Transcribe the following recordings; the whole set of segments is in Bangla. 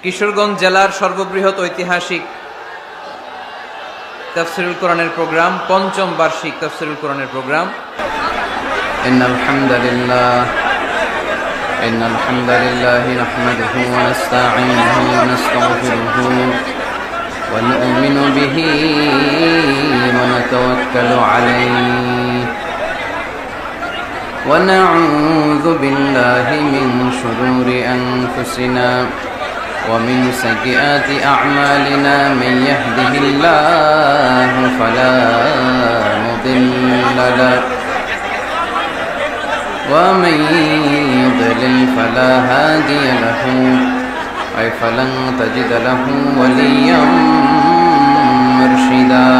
কিশোরগঞ্জ জেলার সর্ববৃহৎ ঐতিহাসিক তাফসীরুল কোরআনের প্রোগ্রাম, পঞ্চম বার্ষিক তাফসীরুল কোরআনের প্রোগ্রাম। ইন্নাল হামদালিল্লাহি নাহমাদুহু ওয়া নাস্তাঈনুহু ওয়া নাস্তাগফিরুহু ওয়া নু'মিনু বিহি ওয়া নাতাওয়াক্কালু আলাইহি ওয়া না'উযু বিল্লাহি মিন শুরুরি আনফুসিনা ومن سيئات أعمالنا من يهده الله فلا مضل له ومن يضلل فلا هادي له أي فلن تجد له وليا مرشدا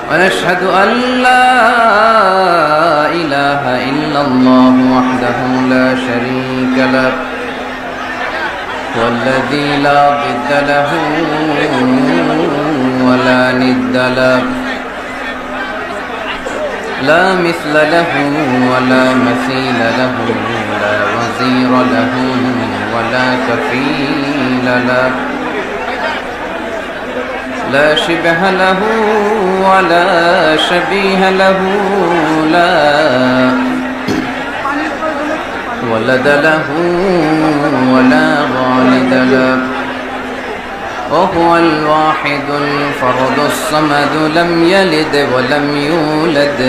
ونشهد أن لا إله إلا الله وحده لا شريك له والذي لا ضد له ولا ند له لا مثل له ولا مثيل له لا وزير له ولا كفيل له لا شبه له ولا شبيه له لا ولد له ولا والد له وهو الواحد الفرد الصمد لم يلد ولم يولد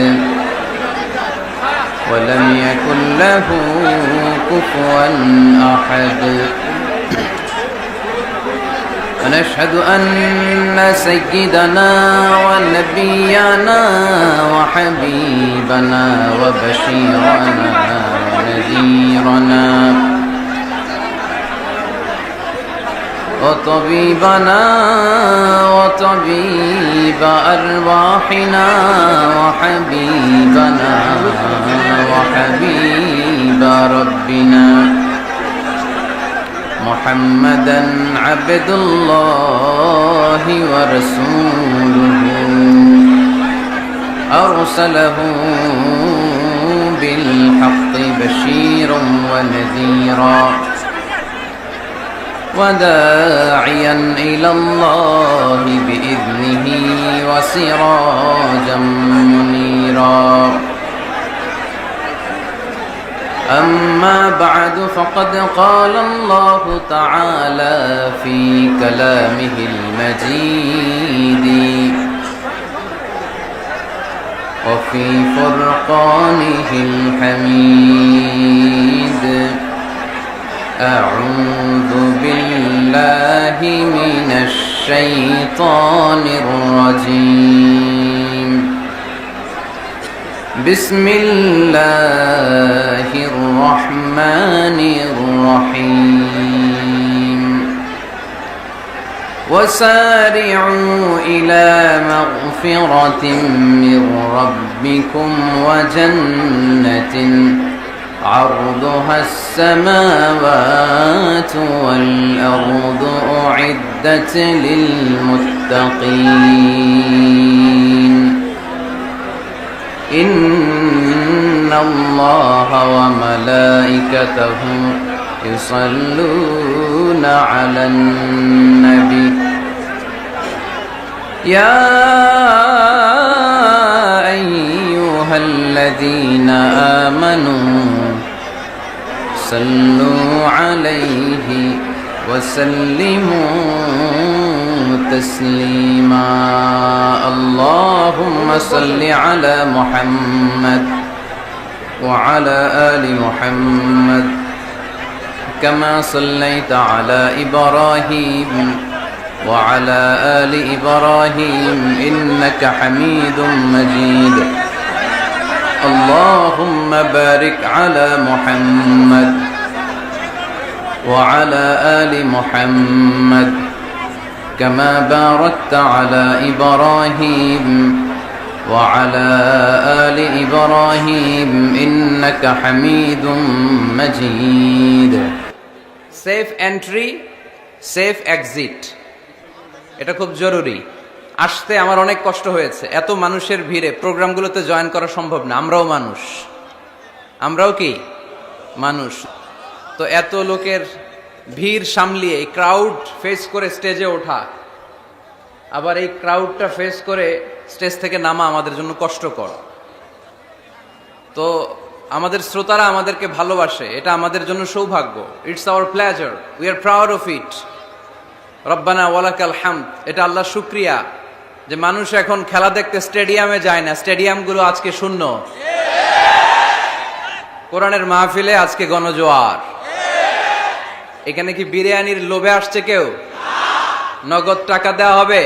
ولم يكن له كفوا أحد ونشهد أن سيدنا ونبينا وحبيبنا وبشيرنا ونذيرنا وطبيبنا وطبيب أرواحنا وحبيبنا وحبيب ربنا محمدا عبد الله ورسوله أرسله بالحق بشيرا ونذيرا وداعيا إلى الله بإذنه وسراجا منيرا أما بعد فقد قال الله تعالى في كلامه المجيد وفي فرقانه الحميد أعوذ بالله من الشيطان الرجيم بسم الله الرحمن الرحيم وسارعوا إلى مغفرة من ربكم وجنة عرضها السماوات والأرض أعدت للمتقين إن الله وملائكته يصلون على النبي يا أيها الذين آمنوا صلوا عليه وسلموا تسليما اللهم صل على محمد وعلى آل محمد كما صليت على إبراهيم وعلى آل إبراهيم إنك حميد مجيد اللهم بارك على محمد وعلى آل محمد كما باركت على إبراهيم وعلى آل إبراهيم إنك حميد مجيد Safe entry, safe exit এটা খুব জরুরি। আসতে আমার অনেক কষ্ট হয়েছে, এত মানুষের ভিড়ে প্রোগ্রামগুলোতে জয়েন করা সম্ভব না। আমরাও মানুষ, আমরাও কি মানুষ। তো এত লোকের ভিড় সামলিয়ে এই ক্রাউড ফেস করে স্টেজে ওঠা, আবার এই ক্রাউডটা ফেস করে স্টেজ থেকে নামা আমাদের জন্য কষ্টকর। তো আমাদের শ্রোতারা আমাদেরকে ভালোবাসে, এটা আমাদের জন্য সৌভাগ্য। It's our pleasure, we are proud of it. রব্বানা ওয়ালাকাল হামদ, এটা আল্লাহর শুকরিয়া যে মানুষ এখন খেলা দেখতে স্টেডিয়ামে যায় না, স্টেডিয়ামগুলো আজকে শূন্য। কোরআনের মাহফিলে আজকে গণজোয়ার। এখানে কি বিরিয়ানির লোভে আসছে কেউ? নগদ টাকা দেওয়া হবে?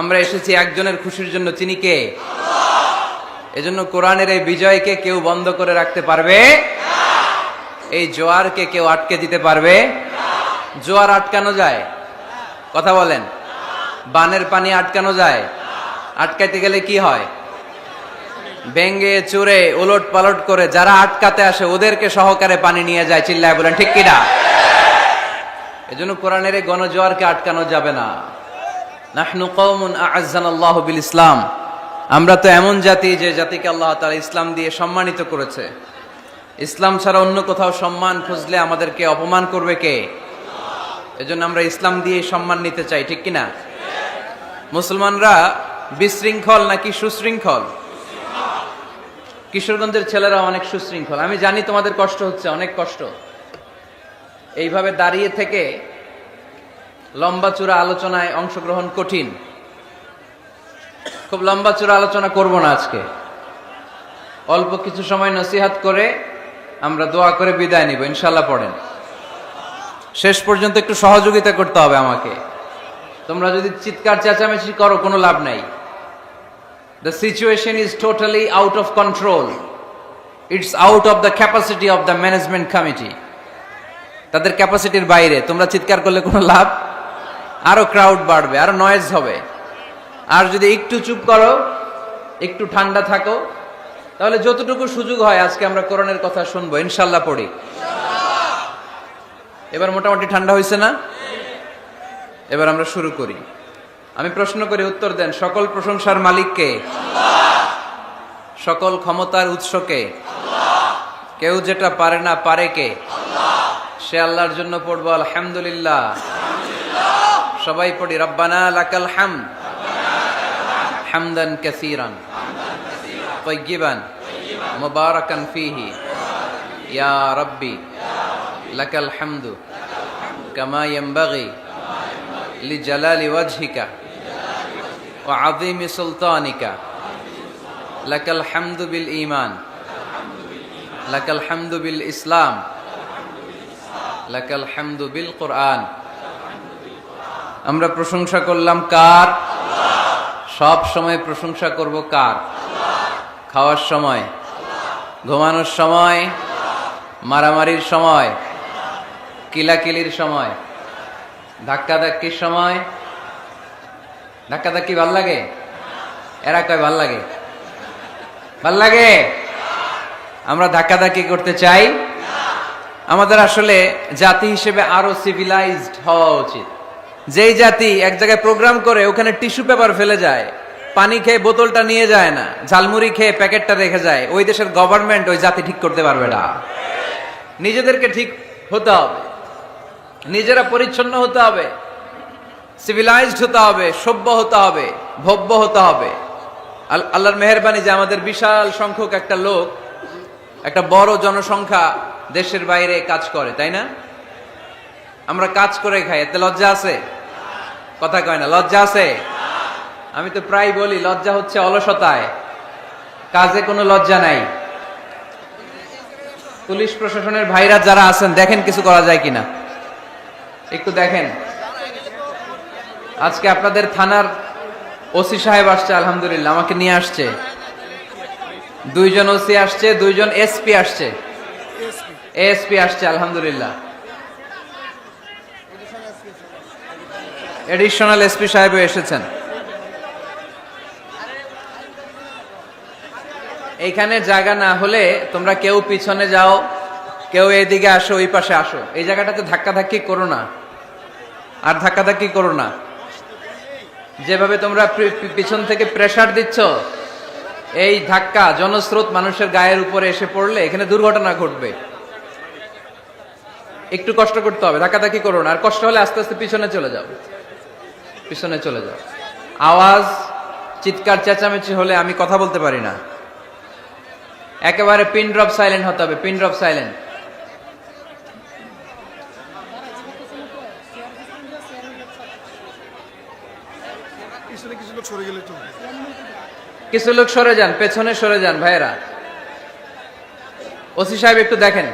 আমরা এসেছি একজনের খুশির জন্য, তিনি কে? এজন্য কোরআনের এই বিজয়কে কেউ বন্ধ করে রাখতে পারবে? এই জোয়ারকে কেউ আটকে দিতে পারবে? জোয়ার আটকানো যায়? কথা বলেন। বানের পানি আটকানো যায়? আটকাইতে গেলে কি হয়? ভেঙ্গে চুরে উলট পালট করে যারা আটকাতে আসে ওদেরকে সহকারে পানি নিয়ে যায়। চিল্লায় বলেন ঠিক কিনা? এজন্য কোরআনের এই গণজোয়ারকে আটকানো যাবে না। নাহনু কওমুন আ'আজ্জানাল্লাহু বিল ইসলাম, আমরা তো এমন জাতি যে জাতিকে আল্লাহ তাআলা ইসলাম দিয়ে সম্মানিত করেছে। ইসলাম ছাড়া অন্য কোথাও সম্মান খুঁজলে আমাদেরকে অপমান করবে কে? এজন্য আমরা ইসলাম দিয়ে সম্মান নিতে চাই, ঠিক কিনা? মুসলমানরা বিশৃঙ্খল নাকি সুশৃঙ্খল? কিশোরগঞ্জের ছেলেরা অনেক সুশৃঙ্খল। আমি জানি তোমাদের কষ্ট হচ্ছে, অনেক কষ্ট। এইভাবে দাঁড়িয়ে থেকে লম্বা চূড়া আলোচনায় অংশগ্রহণ কঠিন। খুব লম্বা চূড়া আলোচনা করব না আজকে, অল্প কিছু সময় নসিহাত করে আমরা দোয়া করে বিদায় নিব ইনশাল্লাহ। পড়েন, শেষ পর্যন্ত একটু সহযোগিতা করতে হবে আমাকে। তোমরা যদি চিৎকার চেঁচামেচি করো কোনো লাভ নাই। The situation is totally out of control. It's out of the capacity of the management committee. তাদের ক্যাপাসিটির বাইরে। তোমরা চিৎকার করলে কোনো লাভ? আরো ক্রাউড বাড়বে, আরো নয়েজ হবে। আর যদি একটু চুপ করো, একটু ঠান্ডা থাকো, তাহলে যতটুকু সুযোগ হয় আজকে আমরা কোরআনের কথা শুনবো ইনশাল্লাহ। পড়ি। এবার মোটামুটি ঠান্ডা হয়েছে না? এবার আমরা শুরু করি। আমি প্রশ্ন করি, উত্তর দেন। সকল প্রশংসার মালিক কে? সকল ক্ষমতার উৎস কে? কেউ যেটা পারে না পারে কে? সে আল্লাহর জন্য পড়বো আলহামদুলিল্লাহ। সবাই পড়ি রব্বানা লাকাল হামদ হামদান কাসীরান তাইয়িবান মুবারাকান ফীহি ইয়া রাব্বি লাকাল হামদু কামা ইয়ানবাগি লিজালালি ওয়াজহিকা ওয়া আযীমি সুলতানিকা লাকাল হামদু বিল ঈমান লাকাল হামদু বিল ইসলাম লাকাল হামদু বিল কুরআন। আমরা প্রশংসা করলাম কার? সব সময় প্রশংসা করব কার? খাওয়ার সময়, ঘুমানোর সময়, মারামারির সময়, কিলাকিলির সময়, ধাক্কাধাক্কির সময়। ধাক্কাধাক্কি ভাল লাগে? এরা কয় ভাল লাগে? ভাল লাগে? আমরা ধাক্কাধাক্কি করতে চাই? আমাদের আসলে জাতি হিসেবে আরো সিভিলাইজড হওয়া উচিত। যেই জাতি এক জায়গায় প্রোগ্রাম করে ওখানে টিস্যু পেপার ফেলে যায়, পানি খেয়ে বোতলটা নিয়ে যায় না, ঝালমুড়ি খেয়ে প্যাকেটটা রেখে যায়, ওই দেশের গভর্নমেন্ট ওই জাতি ঠিক করতে পারবে না। নিজেদেরকে ঠিক হতে হবে, নিজেরা পরিচ্ছন্ন হতে হবে, সিভিলাইজড হতে হবে, সভ্য হতে হবে, ভব্য হতে হবে। আল্লাহর মেহেরবানি যে আমাদের বিশাল সংখ্যক একটা লোক, একটা বড় জনসংখ্যা দেশের বাইরে কাজ করে, তাই না? আমরা কাজ করে খাই, এতে লজ্জা আছে? কথা কয় না, লজ্জা আছে? আমি তো প্রায় বলি লজ্জা হচ্ছে অলসতায়, কাজে কোনো লজ্জা নাই। পুলিশ প্রশাসনের ভাইরা যারা আছেন দেখেন কিছু করা যায় কিনা, একটু দেখেন। আজকে আপনাদের থানার ওসি সাহেব আসছে, আলহামদুলিল্লাহ আমাকে নিয়ে আসছে। 2 জন ওসি আসছে, 2 জন এসপি আসছে, এএসপি আসছে আলহামদুলিল্লাহ। এডিশনাল এসপি সাহেবও এসেছেন। এইখানে জায়গা না হলে তোমরা কেউ পিছনে যাও, কেউ এদিকে আসো, ওই পাশে আসো। এই জায়গাটাতে ধাক্কাধাক্কি করো না, আর ধাক্কাধাক্কি করো না। যেভাবে তোমরা পিছন থেকে প্রেসার দিচ্ছ, এই ধাক্কা জনস্রোত মানুষের গায়ের উপরে এসে পড়লে এখানে দুর্ঘটনা ঘটবে। একটু কষ্ট করতে হবে, ধাক্কাধাক্কি করো না। আর কষ্ট হলে আস্তে আস্তে পিছনে চলে যাও, পিছনে চলে যাও। আওয়াজ চিৎকার চেঁচামেচি হলে আমি কথা বলতে পারি না। একেবারে পিন ড্রপ সাইলেন্ট হতে হবে, পিন ড্রপ সাইলেন্ট। কিছু লোক সরে যান, পেছনে সরে যান ভাইয়েরা। ওসি সাহেব একটু দেখেন।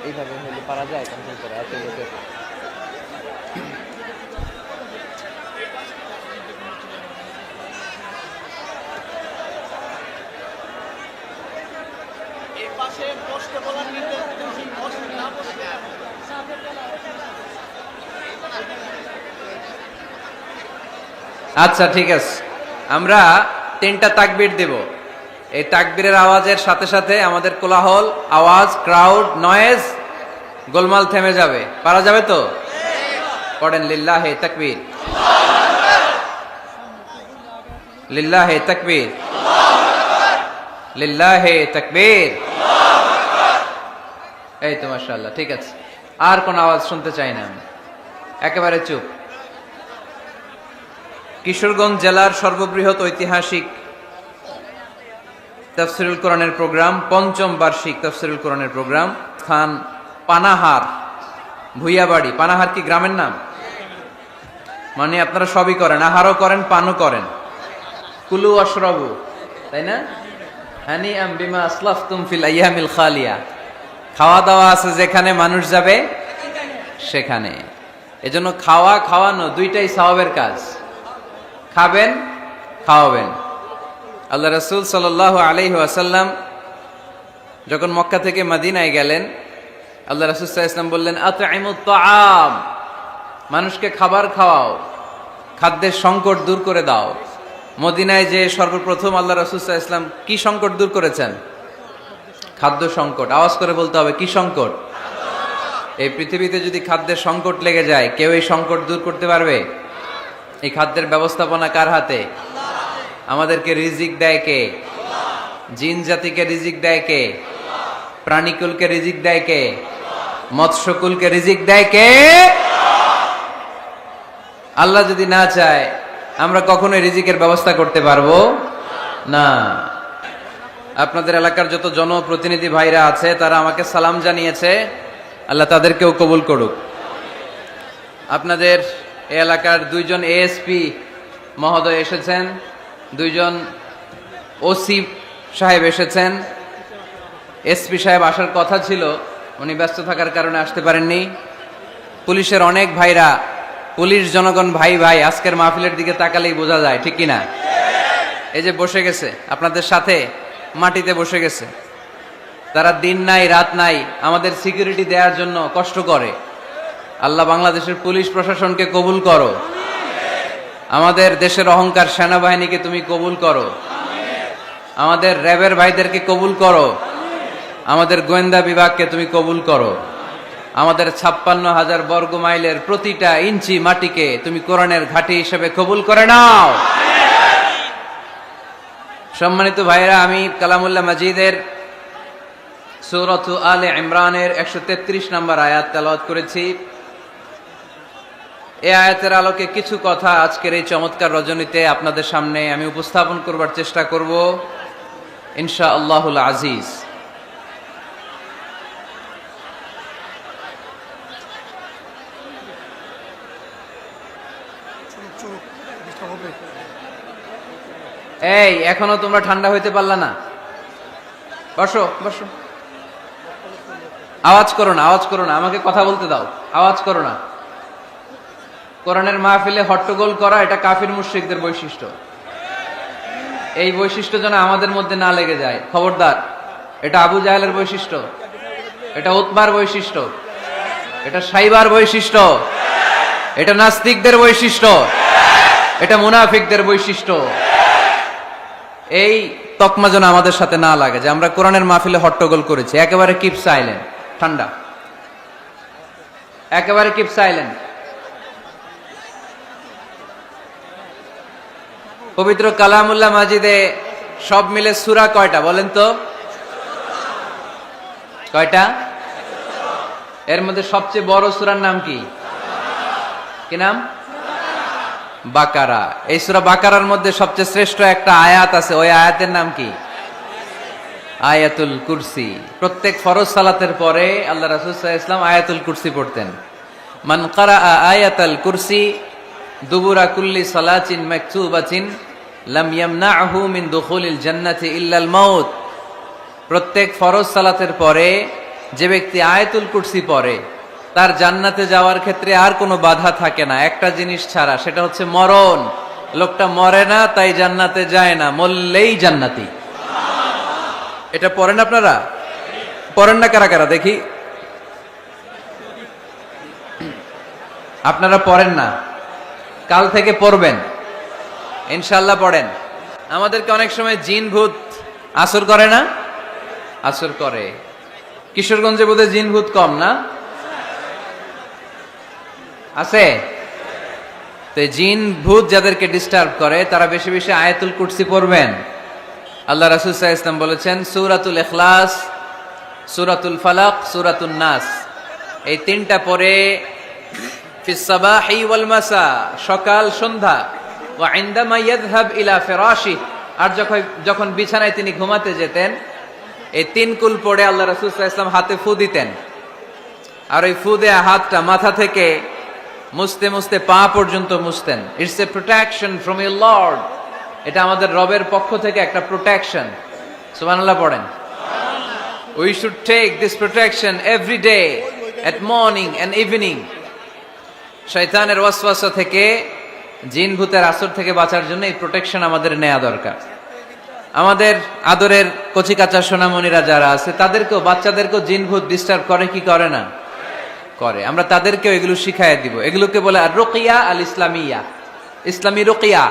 এইভাবে হলে পারা যায় কন্ট্রোল করে এত লোকের। আচ্ছা ঠিক আছে, আমরা 3টা তাকবীর দেব। এই তাকবীরের আওয়াজের সাথে সাথে আমাদের কোলাহল, আওয়াজ, ক্রাউড, নয়েজ, গোলমাল থেমে যাবে। পারা যাবে তো? পড়েন লিল্লাহে তাকবীর, লিল্লাহে তাকবীর, লিল্লাহে তাকবীর। এই তো মাশাআল্লাহ, ঠিক আছে। আর কোন আওয়াজ শুনতে চাই না আমি, একেবারে চুপ। কিশোরগঞ্জ জেলার সর্ববৃহৎ ঐতিহাসিক তাফসিরুল কোরআনের প্রোগ্রাম, ৫ম বার্ষিক তাফসিরুল কোরআনের প্রোগ্রাম, স্থান পানাহার, ভুইয়াবাড়ি। পানাহার কি গ্রামের নাম? মানে আপনারা সবই করেন, আহারও করেন, পানও করেন। কুলু আশরাবু, তাই না? হানিআম বিমা আসলাফতুম ফিল আইয়ামিল খালিয়া। খাওয়া দাওয়া আছে যেখানে, মানুষ যাবে সেখানে। এজন্য খাওয়া খাওয়ানো দুইটাই সওয়াবের কাজ। খাবেন, খাওয়াবেন। আল্লাহ রাসূল সাল্লাল্লাহু আলাইহি ওয়াসাল্লাম যখন মক্কা থেকে মদিনায় গেলেন, আল্লাহ রাসূল সাল্লাল্লাহু আলাইহি ওয়াসাল্লাম বললেন, আতঈমুত তাআম, মানুষকে খাবার খাওয়াও, খাদ্যের সংকট দূর করে দাও। মদিনায় যে সর্বপ্রথম আল্লাহ রাসূল সাল্লাল্লাহু আলাইহি ওয়াসাল্লাম কি সংকট দূর করেছেন? খাদ্য সংকট। আওয়াজ করে বলতে হবে, কি সংকট? এই পৃথিবীতে যদি খাদ্যের সংকট লেগে যায়, কেউ এই সংকট দূর করতে পারবে? এই খাদ্যের ব্যবস্থাপনা কার হাতে? আমাদেরকে রিজিক দেয় কে? জিন জাতিকে রিজিক দেয় কে? প্রাণীকুলকে রিজিক দেয় কে? মৎস্যকুলকে রিজিক দেয় কে? আল্লাহ যদি না চায়, আমরা কখনোই রিজিকের ব্যবস্থা করতে পারবো না। আপনাদের এলাকার যত জনপ্রতিনিধি ভাইরা আছে, তারা আমাকে সালাম জানিয়েছে, আল্লাহ তাদেরকেও কবুল করুক। আপনাদের এই এলাকার 2জন এএসপি মহোদয় এসেছেন, 2জন ওসি সাহেব এসেছেন। এসপি সাহেব আসার কথা ছিল, উনি ব্যস্ত থাকার কারণে আসতে পারেননি। পুলিশের অনেক ভাইরা, পুলিশ জনগণ ভাই ভাই, আজকের মাহফিলের দিকে তাকালেই বোঝা যায়, ঠিক কিনা? এই যে বসে গেছে আপনাদের সাথে, মাটিতে বসে গেছে। তারা দিন নাই রাত নাই আমাদের সিকিউরিটি দেওয়ার জন্য কষ্ট করে। আল্লাহ বাংলাদেশের পুলিশ প্রশাসনকে কবুল করো, আমাদের দেশের অহংকার সেনাবাহিনীকে তুমি কবুল করো, আমাদের র্যাবের ভাইদেরকে কবুল করো, আমাদের গোয়েন্দা বিভাগকে তুমি কবুল করো, আমাদের 56,000 বর্গ মাইলের প্রতিটা ইঞ্চি মাটিকে তুমি কোরআনের ঘাঁটি হিসেবে কবুল করে নাও। সম্মানিত ভাইরা, আমি কালামুল্লাহ মাজিদের সূরাত আলে ইমরানের 133 নম্বর আয়াত তেলাওয়াত করেছি। এই আয়াতের আলোকে কিছু কথা আজকের এই চমৎকার রজনীতে আপনাদের সামনে আমি উপস্থাপন করবার চেষ্টা করব ইনশাআল্লাহুল আজিজ। এই এখনো তোমরা ঠান্ডা হইতে পারলা না? বসো বসো, আওয়াজ করো না, আওয়াজ করো না, আমাকে কথা বলতে দাও, আওয়াজ করো না। কোরআনের মাহফিলে হট্টগোল করা এটা কাফির মুশরিকদের বৈশিষ্ট্য। এই বৈশিষ্ট্য যেন আমাদের মধ্যে না লেগে যায়, খবরদার। এটা আবু জাহেলের বৈশিষ্ট্য, এটা উতবার বৈশিষ্ট্য, এটা সাইবার বৈশিষ্ট্য, এটা নাস্তিকদের বৈশিষ্ট্য, এটা মুনাফিকদের বৈশিষ্ট্য। এই তকমা যেন আমাদের সাথে না লাগে যে আমরা কোরআনের মাহফিলে হট্টগোল করেছি। একেবারে কিপ সাইলেন্ট, ঠান্ডা, একেবারে কিপ সাইলেন্ট। পবিত্র কালামুল্লাহ মাজিদে সব মিলে সূরা কয়টা বলেন তো? কয়টা? এর মধ্যে সবচেয়ে বড় সূরার নাম কি? কি নাম? বাকারা। এই সূরা বাকারার মধ্যে সবচেয়ে শ্রেষ্ঠ একটা আয়াত আছে, ওই আয়াতের নাম কি? আয়াতুল কুরসি। প্রত্যেক ফরজ সালাতের পরে আল্লাহ রাসূল সাল্লাল্লাহু আলাইহি ওয়াসাল্লাম আয়াতুল কুরসি পড়তেন। মান ক্বারাআ আয়াতাল কুরসি দুবুরা কুল্লি সালাতিন মাকতুবাতিন লাম ইয়ামনাহু মিন দুখুলিল জান্নাতি ইল্লাল মাউত। প্রত্যেক ফরজ সালাতের পরে যে ব্যক্তি আয়াতুল কুরসি পড়ে তার জান্নাতে যাওয়ার ক্ষেত্রে আর কোনো বাধা থাকে না, একটা জিনিস ছাড়া, সেটা হচ্ছে মরণ। লোকটা মরে না তাই জান্নাতে যায় না, মরলেই জান্নাতি। এটা পড়েন আপনারা? পড়েন না কারা কারা দেখি? আপনারা পড়েন না, কাল থেকে পড়বেন ইনশাআল্লাহ। পড়েন। আমাদেরকে অনেক সময় জিন ভূত আসর করে না? আসর করে। কিশোরগঞ্জে বোধহয় জিন ভূত কম না? আছে? তো জিন ভূত যাদেরকে ডিস্টার্ব করে তারা বেশি বেশি আয়াতুল কুরসি পড়বেন। আল্লাহ রাসূল সাল্লাল্লাহু আলাইহি ওয়াসাল্লাম বলেছেন, সূরাতুল ইখলাস, সূরাতুল ফালাক, সূরাতুন নাস, এই তিনটা পড়ে ফিস সাবাহি ওয়াল মাসা, সকাল সন্ধ্যা, ওয়া ইনদামা ইয়াযহাব ইলা ফিরাশি, আর যখন বিছানায় তিনি ঘুমাতে যেতেন, এই তিন কুল পড়ে আল্লাহ রাসূল সাল্লাল্লাহু আলাইহি ওয়াসাল্লাম হাতে ফু দিতেন। আর ওই ফু দেয়া হাতটা মাথা থেকে মুছতে মুছতে পা পর্যন্ত মুছতেন। It's a protection from your lord. এটা আমাদের রবের পক্ষ থেকে একটা প্রোটেকশন। সুবহানাল্লাহ পড়েন। We should take this protection every day at morning and evening. শয়তানের ওয়াসওয়াসা থেকে, জিন ভূতের আসর থেকে বাঁচার জন্য এই প্রোটেকশন আমাদের নেওয়া দরকার। আমাদের আদরের কচিকাঁচা সোনামণিরা যারা আছে তাদেরকেও, বাচ্চাদেরকেও জিন ভূত ডিস্টার্ব করে কি করে না? করে। আমরা তাদেরকেও এগুলো শিখাই দিব। এগুলোকে বলে আর রুকিয়া আল ইসলামিয়া, ইসলামী রুকিয়া।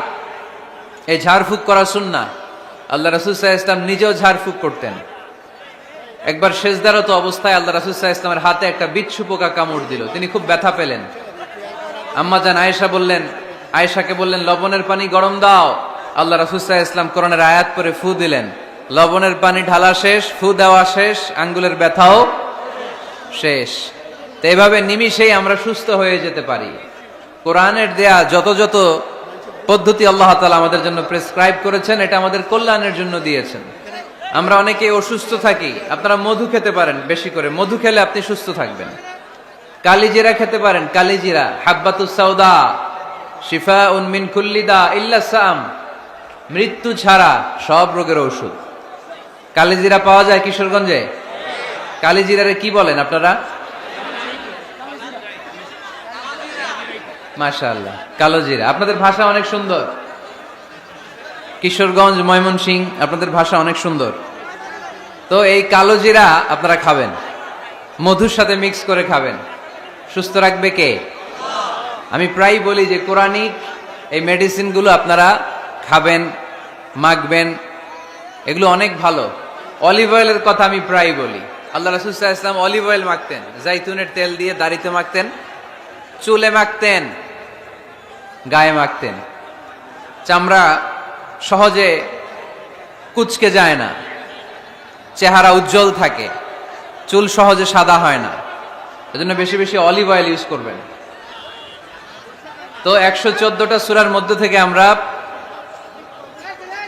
এই ঝাড়ফুঁক করা সুন্নাহ। আল্লাহ রাসূল সাল্লাল্লাহু আলাইহি ওয়াসাল্লাম নিজেও ঝাড়ফুঁক করতেন। একবার সেজদারত অবস্থায় আল্লাহ রাসূল সাল্লাল্লাহু আলাইহি ওয়াসাল্লামের হাতে একটা বিচ্ছু পোকা কামড় দিল। তিনি খুব ব্যথা পেলেন। আম্মা জান আয়েশাকে বললেন লবণের পানি গরম দাও। আল্লাহ রাসূল সাল্লাল্লাহু আলাইহি ওয়াসাল্লাম কোরআনের আয়াত পড়ে ফু দিলেন। লবণের পানি ঢালা শেষ, ফু দেওয়া শেষ, আঙ্গুলের ব্যথাও শেষ। তো এভাবে নিমিষেই আমরা সুস্থ হয়ে যেতে পারি। কোরআনের দেয়া যত যত পদ্ধতি আল্লাহ তাআলা আমাদের জন্য প্রেসক্রাইব করেছেন, এটা আমাদের কল্যাণের জন্য দিয়েছেন। আমরা অনেকে অসুস্থ থাকি, আপনারা মধু খেতে পারেন বেশি করে, মধু খেলে আপনি সুস্থ থাকবেন। কালিজিরা খেতে পারেন, কালিজিরা, হাব্বাতুস সাউদা শিফাউন মিন কুল্লি দা ইল্লা সাম, মৃত্যু ছাড়া সব রোগের ঔষধ। কালিজিরা পাওয়া যায় কিশোরগঞ্জে? কালিজিরারে কি বলেন আপনারা? মাশাআল্লাহ, কালোজিরা। আপনাদের ভাষা অনেক সুন্দর। কিশোরগঞ্জ, ময়মনসিংহ, আপনাদের ভাষা অনেক সুন্দর। তো এই কালোজিরা আপনারা খাবেন, মধুর সাথে মিক্স করে খাবেন। সুস্থ রাখবে কে? আমি প্রায় বলি যে কোরআনিক এই মেডিসিনগুলো আপনারা খাবেন, মাখবেন, এগুলো অনেক ভালো। অলিভ অয়েলের কথা আমি প্রায় বলি। আল্লাহ রাসূল সাল্লাল্লাহু আলাইহি ওয়াসাল্লাম অলিভ অয়েল মাখতেন, জাইতুনের তেল দিয়ে দাড়িতে মাখতেন, চুলে মাখতেন, গায়ে মাখতেন। চামড়া সহজে কুচকে যায় না, চেহারা উজ্জ্বল থাকে, চুল সহজে সাদা হয় না। এজন্য বেশি বেশি অলিভ অয়েল ইউজ করবেন। তো 114টা সূরার মধ্যে থেকে আমরা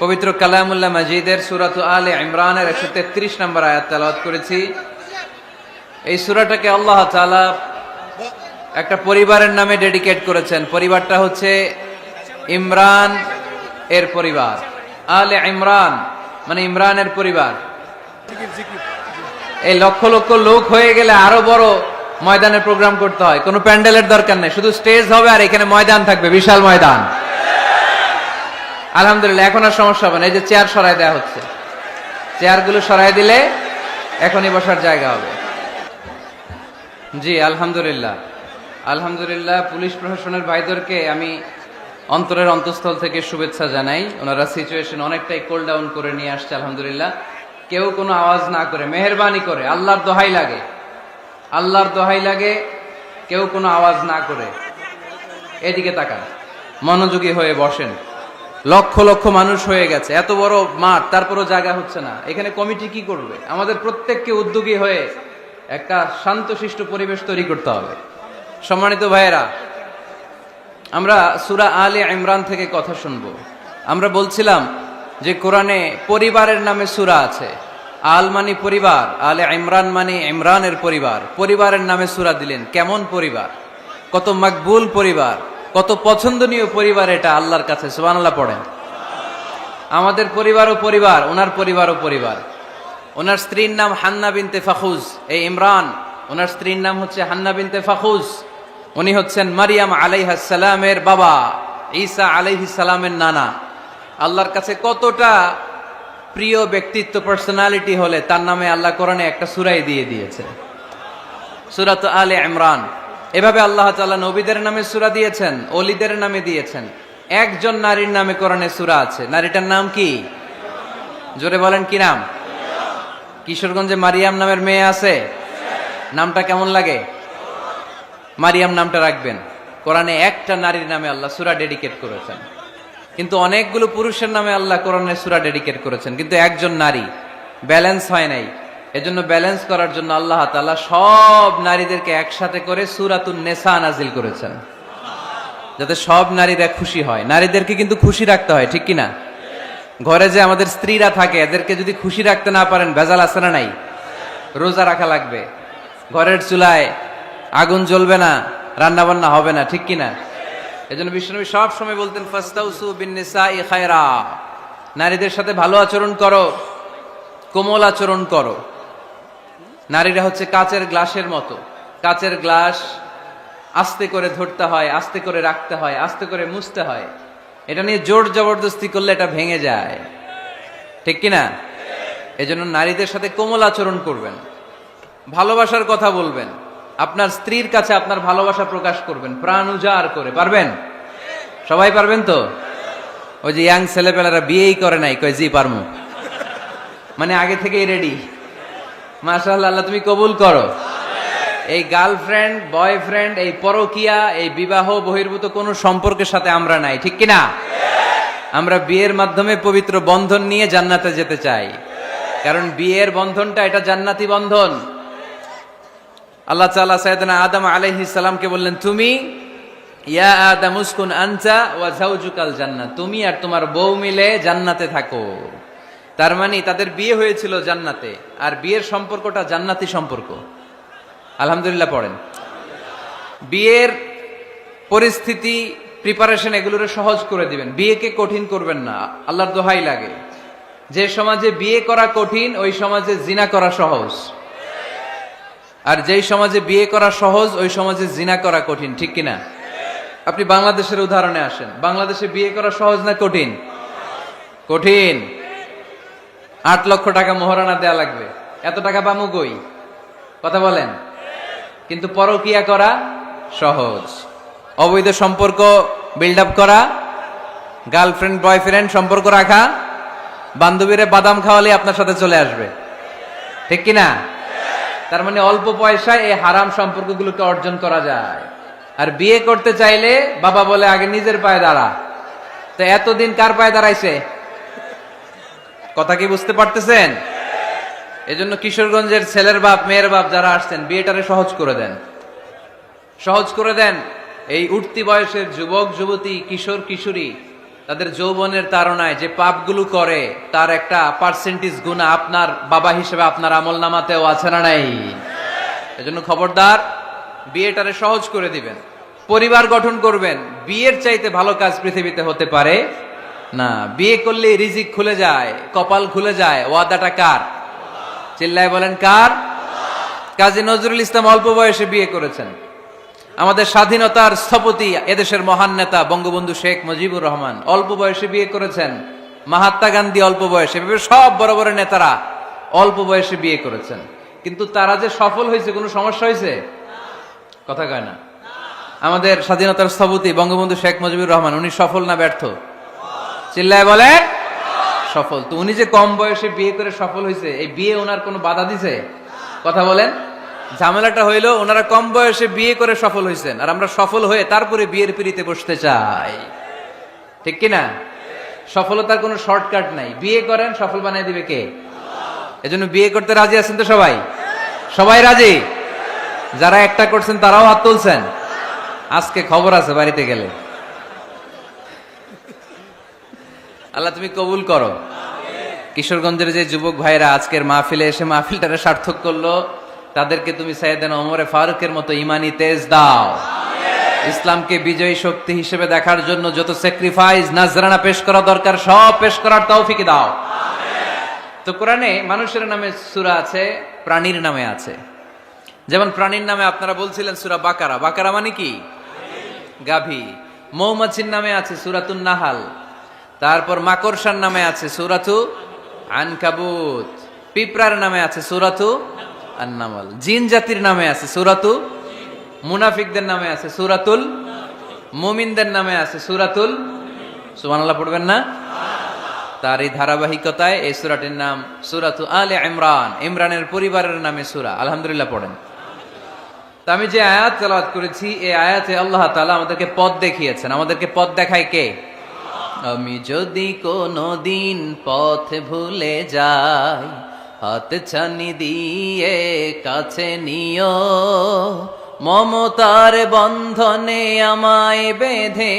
পবিত্র কালামুল্লাহ মাজিদের সূরাত আলে ইমরানের 133 নম্বর আয়াত তেলাওয়াত করেছি। এই সূরাটাকে আল্লাহ তাআলা একটা পরিবারের নামে ডেডিকেট করেছেন। পরিবারটা হচ্ছে ইমরান এর পরিবার। আলে ইমরান মানে ইমরানের পরিবার। এই লক্ষ লক্ষ লোক হয়ে গেলে আরো বড় ময়দানের প্রোগ্রাম করতে হয়, কোনো প্যান্ডেলের দরকার নেই, শুধু স্টেজ হবে আর এখানে ময়দান থাকবে, বিশাল ময়দান। আলহামদুলিল্লাহ, এখন আর সমস্যা হবে না। এই যে চেয়ার সরাই দেওয়া হচ্ছে, চেয়ারগুলো সরাই দিলে এখনই বসার জায়গা হবে। জি আলহামদুলিল্লাহ, আলহামদুলিল্লাহ। পুলিশ প্রশাসনের ভাইদেরকে আমি অন্তরের অন্তঃস্থল থেকে শুভেচ্ছা জানাই। ওনারা সিচুয়েশন অনেকটাই কোল ডাউন করে নিয়ে আসছে আলহামদুলিল্লাহ। কেউ কোনো আওয়াজ না করে, মেহেরবানি করে, আল্লাহর দোহাই লাগে, আল্লাহর দোহাই লাগে, কেউ কোনো আওয়াজ না করে এদিকে তাকান, মনোযোগী হয়ে বসেন। লক্ষ লক্ষ মানুষ হয়ে গেছে, এত বড় মাঠ, তারপরও জায়গা হচ্ছে না। এখানে কমিটি কি করবে? আমাদের প্রত্যেককে উদ্যোগী হয়ে একটা শান্তশিষ্ট পরিবেশ তৈরি করতে হবে। সম্মানিত ভাইয়েরা, আমরা সূরা আলে ইমরান থেকে কথা শুনবো। আমরা বলছিলাম যে কোরআনে পরিবারের নামে সূরা আছে। আল মানে পরিবার, আলে ইমরান মানে ইমরানের পরিবার। পরিবারের নামে সূরা দিলেন, কেমন পরিবার, কত মাকবুল পরিবার, কত পছন্দনীয় পরিবার এটা আল্লাহর কাছে। সুবহানাল্লাহ পড়েন। আমাদের পরিবারও পরিবার, ওনার পরিবারও পরিবার। ওনার স্ত্রীর নাম হান্না বিনতে ফাখুজ। এই ইমরান, ওনার স্ত্রীর নাম হচ্ছে হান্না বিনতে ফাখুজ। উনি হচ্ছেন মারিয়াম আলাইহিস সালামের বাবা, ঈসা আলাইহিস সালামের নানা। আল্লাহর কাছে কতটা প্রিয় ব্যক্তিত্ব, পার্সোনালিটি হলে তার নামে আল্লাহ কোরআনে একটা সূরাই দিয়ে দিয়েছে, সূরাত আলে ইমরান। এভাবে আল্লাহ তাআলা নবীদের নামে সূরা দিয়েছেন, ওলিদের নামে দিয়েছেন। একজন নারীর নামে কোরআনে সূরা আছে। নারীটার নাম কি? জোরে বলেন, কি নাম? কিশোরগঞ্জে মারিয়াম নামের মেয়ে আছে? নামটা কেমন লাগে? মারিয়াম নামটা রাখবেন। কোরআনে একটা নারীর নামে আল্লাহ সূরা ডেডিকেট করেছেন, কিন্তু অনেকগুলো পুরুষের নামে আল্লাহ কোরআনে সূরা ডেডিকেট করেছেন, কিন্তু একজন নারী। ব্যালেন্স হয় নাই। এজন্য ব্যালেন্স করার জন্য আল্লাহ তাআলা সব নারীদেরকে একসাথে করে সূরাতুন নিসা নাজিল করেছেন, যাতে সব নারীরা খুশি হয়। নারীদেরকে কিন্তু খুশি রাখতে হয়, ঠিক কিনা? ঘরে যে আমাদের স্ত্রীরা থাকে, এদেরকে যদি খুশি রাখতে না পারেন, ভেজাল আছে না নাই? রোজা রাখা লাগবে, ঘরের চুলায় আগুন জ্বলবে না, রান্না বান্না হবে না, ঠিক কিনা? এজন্য বিশ্বনবী সব সময় বলতেন ফাস্তাউসু বিন-নিসাই খায়রা, নারীদের সাথে ভালো আচরণ করো, কোমল আচরণ করো। নারীরা হচ্ছে কাচের গ্লাসের মতো। কাচের গ্লাস আস্তে করে ধরতে হয়, আস্তে করে রাখতে হয়, আস্তে করে মুছতে হয়। এটা নিয়ে জোর জবরদস্তি করলে এটা ভেঙে যায়, ঠিক কিনা? এজন্য নারীদের সাথে কোমল আচরণ করবেন, ভালোবাসার কথা বলবেন, আপনার স্ত্রীর কাছে আপনার ভালোবাসা প্রকাশ করবেন প্রাণ উজাড় করে। পারবেন? সবাই পারবেন তো? ওই যে ইয়াং ছেলেপেলারা বিয়েই করে নাই, কয় জি পারমু, মানে আগে থেকেই রেডি। মাশাআল্লাহ, আল্লাহ তুমি কবুল করো। এই গার্লফ্রেন্ড, বয়ফ্রেন্ড, এই পরকিয়া, এই বিবাহ বহির্ভূত কোনো সম্পর্কের সাথে আমরা নাই, ঠিক কিনা? আমরা বিয়ের মাধ্যমে পবিত্র বন্ধন নিয়ে জান্নাতে যেতে চাই, কারণ বিয়ের বন্ধনটা এটা জান্নাতি বন্ধন। আল্লাহ তাআলা সাইয়েদনা আদম আলাইহিস সালামকে বললেন, তুমি ইয়া আদম উসকুন আনতা ওয়া যাওজুকাল জান্নাহ, তুমি আর তোমার বউ মিলে জান্নাতে থাকো। তার মানে তাদের বিয়ে হয়েছিল জান্নাতে, আর বিয়ের সম্পর্কটা জান্নাতি সম্পর্ক। আলহামদুলিল্লাহ পড়েন। বিয়ের পরিস্থিতি, প্রিপারেশন এগুলোরে সহজ করে দিবেন, বিয়েকে কঠিন করবেন না। আল্লাহর দোহাই লাগে, যে সমাজে বিয়ে করা কঠিন ওই সমাজে জিনা করা সহজ, আর যেই সমাজে বিয়ে করা সহজ ওই সমাজে জিনা করা কঠিন, ঠিক কিনা? আপনি বাংলাদেশের উদাহরণে আসেন। বাংলাদেশে বিয়ে করা সহজ না কঠিন? কঠিন। 8 লক্ষ টাকা মোহরানা দেয়া লাগবে, এত টাকা পামু কই? কথা বলেন। কিন্তু পরকিয়া করা সহজ, অবৈধ সম্পর্ক বিল্ড আপ করা, গার্লফ্রেন্ড বয়ফ্রেন্ড সম্পর্ক রাখা, বান্ধবীরে বাদাম খাওয়ালে আপনার সাথে চলে আসবে, ঠিক কিনা? তার মানে অল্প পয়সায় এই হারাম সম্পর্কগুলোকে অর্জন করা যায়। আর বিয়ে করতে চাইলে বাবা বলে আগে নিজের পায়ে দাঁড়া। তো এতদিন কার পায়ে দাঁড়াইছে? কথা কি বুঝতে পারতেছেন? এজন্য কিশোরগঞ্জের ছেলের বাপ, মেয়ের বাপ যারা আসছেন, বিয়েটারে সহজ করে দেন, সহজ করে দেন। এই উঠতি বয়সের যুবক যুবতী, কিশোর কিশোরী, তাদের যৌবনের তাড়নায় যে পাপগুলো করে তার একটা পার্সেন্টেজ গুনাহ আপনার বাবা হিসেবে আপনার আমল নামাতেও আছে না নাই? এজন্য খবরদার, বিয়েটারে সহজ করে দিবেন, পরিবার গঠন করবেন। বিয়ের চাইতে ভালো কাজ পৃথিবীতে হতে পারে না। বিয়ে করলে রিজিক খুলে যায়, কপাল খুলে যায়। ওয়াদাটা কার? চিল্লায় বলেন কার? কাজী নজরুল ইসলাম অল্প বয়সে বিয়ে করেছেন। আমাদের স্বাধীনতার স্থপতি, এদেশের মহান নেতা বঙ্গবন্ধু শেখ মুজিবুর রহমান অল্প বয়সে বিয়ে করেছেন। মহাত্মা গান্ধী অল্প বয়সে, সব বড় বড় নেতারা অল্প বয়সে বিয়ে করেছেন। কিন্তু তারা যে সফল হয়েছে, কোনো সমস্যা হয়েছে? কথা কয় না। আমাদের স্বাধীনতার স্থপতি বঙ্গবন্ধু শেখ মুজিবুর রহমান, উনি সফল না ব্যর্থ? চিল্লায় বলে সফল। তো উনি যে কম বয়সে বিয়ে করে সফল হয়েছে, এই বিয়ে ওনার কোনো বাধা দিছে? কথা বলেন। ঝামেলাটা হইলো ওনারা কম বয়সে বিয়ে করে সফল হয়েছেন, আর আমরা সফল হয়ে তারপরে বিয়ের পিড়িতে বসতে চাই, ঠিক কিনা? সফলতার কোনো শর্টকাট নাই। বিয়ে করেন, সফল বানিয়ে দিবে কে? এজন্য বিয়ে করতে রাজি আছেন তো সবাই? সবাই রাজি? যারা একটা করছেন তারাও হাত তুলছেন। আজকে খবর আছে বাড়িতে গেলে। আল্লাহ তুমি কবুল করো। কিশোরগঞ্জের যে যুবক ভাইরা আজকের মাহফিলে এসে মাহফিলটারে সার্থক করলো, তাদেরকে তুমি সাইয়েদনা ওমরে ফারুকের মতো ইমানি তেজ দাও। ইসলামকে বিজয়ী শক্তি হিসেবে দেখার জন্য যত স্যাক্রিফাইস নাজরানা পেশ করা দরকার সব পেশ করার তৌফিক দাও। তো কোরআনে মানুষের নামে সূরা আছে, প্রাণীর নামে আছে। যেমন প্রাণীর নামে আপনারা বলছিলেন সূরা বাকারা। বাকারা মানে কি? গাভী। মৌমাছির নামে আছে সূরাতুন নাহাল। তারপর মাকড়সার নামে আছে সূরাতু আনকাবুত। পিঁপড়ার নামে আছে সূরাতু আন-নামল। জিন জাতির নামে আছে সূরাতু, মুনাফিকদের নামে আছে সূরাতুল, মুমিনদের নামে আছে সূরাতুল। সুবহানাল্লাহ পড়বেন না? তার এই ধারাবাহিকতায় এই সূরাটির নাম সূরাতু আলে ইমরান। ইমরানের পরিবারের নামে সূরা। আলহামদুলিল্লাহ পড়েন। তো আমি যে আয়াত তেলাওয়াত করেছি, এই আয়াতে আল্লাহ তাআলা আমাদেরকে পথ দেখিয়েছেন। আমাদেরকে পথ দেখায় কে? আমি যদি কোনো দিন পথ ভুলে যাই, হাত ছানি দিয়ে কাছে নিও, মমতার বন্ধনে আমায় বেঁধে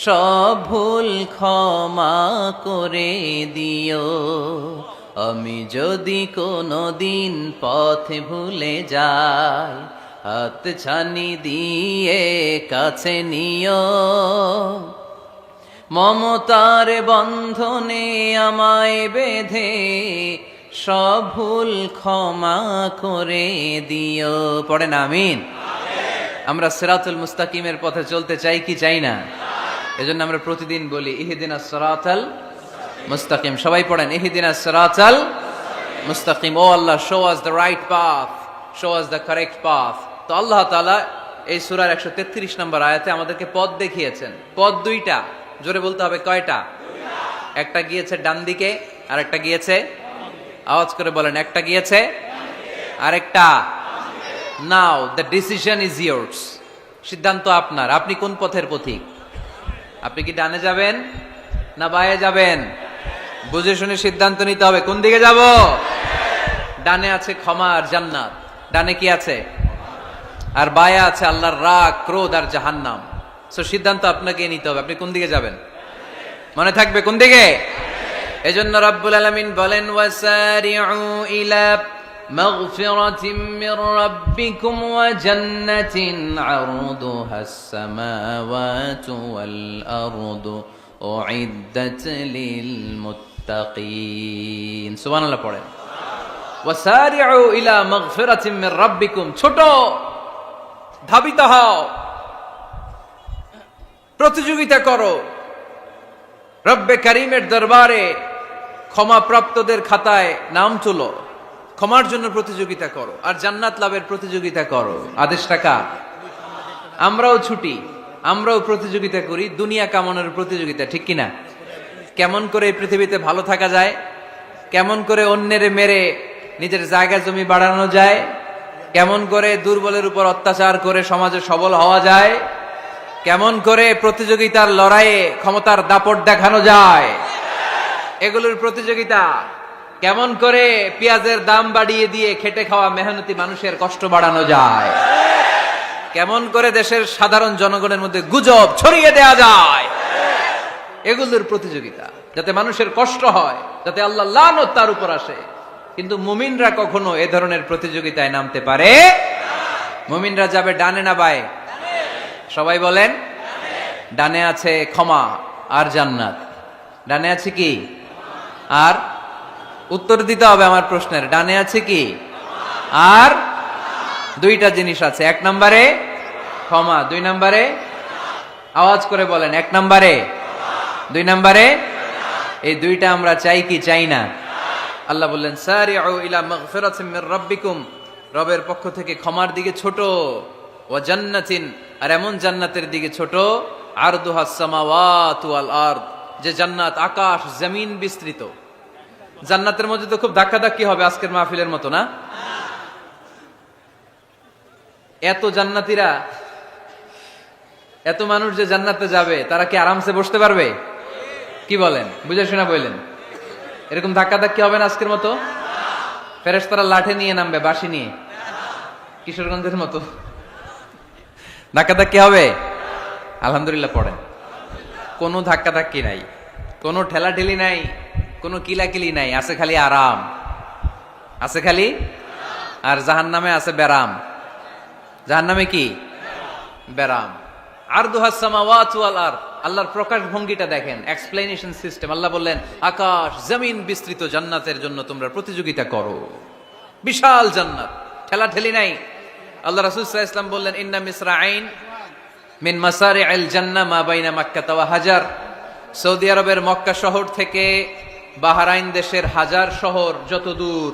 সব ভুল ক্ষমা করে দিও। আমি যদি কোনো দিন পথ ভুলে যাই, হাত ছানি দিয়ে কাছে নিও, মমতার বন্ধনে আমায় বেঁধে সব ভুল ক্ষমা করে দিও। পড়েন আমিন। আমরা সিরাতুল মুস্তাকিমের পথে চলতে চাই কি চাই না? এজন্য আমরা প্রতিদিন বলি ইহদিনাস সিরাতাল মুস্তাকিম। সবাই পড়েন ইহদিনাস সিরাতাল মুস্তাকিম। O Allah, show us the right path, show us the correct path. তো আল্লাহ তাআলা এই সূরার 133 নম্বর আয়াতে আমাদেরকে পথ দেখিয়েছেন। পথ দুইটা। জোরে বলতে হবে কয়টা? একটা গিয়েছে ডান দিকে আর একটা গিয়েছে, আওয়াজ করে বলেন, একটা গিয়েছে আরেকটা। নাও দ্য ডিসিশন ইজ ইয়ার্স। সিদ্ধান্ত আপনার। আপনি কোন পথের পথিক? আপনি কি ডানে যাবেন না বায়ে যাবেন? বুঝে শুনে সিদ্ধান্ত নিতে হবে কোন দিকে যাব। ডানে আছে ক্ষমা আর জান্নাত। ডানে কি আছে? আর বায়ে আছে আল্লাহর রাগ, ক্রোধ আর জাহান্নাম। সো সিদ্ধান্ত আপনাকে নিতে হবে, আপনি কোন দিকে যাবেন। মনে থাকবে কোন দিকে। এজন্য রব্বুল আলামিন বলেন ওয়াসারিউ ইলা মাগফিরাতিম মির রাব্বিকুম ওয়া জান্নাতিন আরদুহাস সামাওয়াতু ওয়াল আরদু উইদ্দাত লিল মুত্তাকিন। সুবহানাল্লাহ পড়েন। ওয়াসারিউ ইলা মাগফিরাতিম মির রাব্বিকুম। ছোট, ধাবিত হও, প্রতিযোগিতা করো রব্বে কারীমের দরবারে, ক্ষমাপ্রাপ্তদের খাতায় নাম তুলো, ক্ষমার জন্য প্রতিযোগিতা করো আর জান্নাত লাভের প্রতিযোগিতা করো। আদেশটা কার? আমরাও ছুটি, আমরাও প্রতিযোগিতা করি, দুনিয়া কামানোর প্রতিযোগিতা, ঠিক কিনা? কেমন করে এই পৃথিবীতে ভালো থাকা যায়, কেমন করে অন্যের মেরে নিজের জায়গা জমি বাড়ানো যায়, কেমন করে দুর্বলের উপর অত্যাচার করে সমাজে সবল হওয়া যায়, কেমন করে প্রতিযোগিতার লড়াইয়ে ক্ষমতার দাপট দেখানো যায়, এগুলোর প্রতিযোগিতা। কেমন করে পেঁয়াজের দাম বাড়িয়ে দিয়ে খেটে খাওয়া মেহনতি মানুষের কষ্ট বাড়ানো যায়, কেমন করে দেশের সাধারণ জনগণের মধ্যে গুজব ছড়িয়ে দেয়া যায়, এগুলোর প্রতিযোগিতা, যাতে মানুষের কষ্ট হয়, যাতে আল্লাহ লানত তার উপর আসে। কিন্তু মুমিনরা কখনো এ ধরনের প্রতিযোগিতায় নামতে পারে। মুমিনরা যাবে ডানে না বায়ে? সবাই বলেন। ডানে আছে ক্ষমা আর জান্নাত। ডানে আছে কি? আর উত্তর দিতে হবে আমার প্রশ্নের। ডানে আছে কি? আর দুইটা জিনিস আছে। এক নম্বরে ক্ষমা, দুই নম্বরে, আওয়াজ করে বলেন, এক নম্বরে, দুই নম্বরে। এই দুইটা আমরা চাই কি চাই না? আল্লাহ বললেন সারিউ ইলা মাগফিরাতিম মির রাব্বিকুম, রবের পক্ষ থেকে ক্ষমার দিকে ছোট, ওয়া জান্নাতিন, আর এমন জান্নাতের দিকে ছোট, আরদুহাস সামাওয়াতু ওয়াল আরদ, যে জান্নাত আকাশ জমিন বিস্তৃত। জান্নাতের মধ্যে তো খুব ধাক্কাধাক্কি হবে আজকের মাহফিলের মতো না? এত জান্নাতীরা, এত মানুষ যে জান্নাতে যাবে, তারা কি আরামসে বসতে পারবে? কি বলেন? বুঝে শোনা বললেন। এরকম ধাক্কা ধাক্কি হবে না আজকের মতো? ফেরেশতারা লাঠি নিয়ে নামবে, বাঁশি নিয়ে, কিশোরগঞ্জের মতো ধাক্কা ধাক্কি হবে? আলহামদুলিল্লাহ পড়েন। কোনো ধাক্কা ধাক্কি নাই, কোনো ঠেলাঠেলি নাই, কোনো কিলাকিলি নাই, আছে খালি আরাম, আছে খালি। আর জাহান্নামে আছে বেরাম। জাহান্নামে কি? বেরাম। আরদুহাস সামাওয়াতু ওয়াল আরদ, আল্লাহর প্রকাশ ভঙ্গিটা দেখেন, এক্সপ্লেনেশন সিস্টেম। আল্লাহ বললেন আকাশ জমিন বিস্তৃত জান্নাতের জন্য তোমরা প্রতিযোগিতা করো। বিশাল জান্নাত, ঠেলাঠেলি নাই। আল্লাহ রাসূল সাল্লাল্লাহু আলাইহি ওয়াসাল্লাম বললেন ইন্না মিসরাঈন মিন মাসারি'আল জান্নাহ মা বাইনা মাক্কা ওয়া হাজার। সৌদি আরবের মক্কা শহর থেকে বাহরাইন দেশের হাজার শহর যত দূর,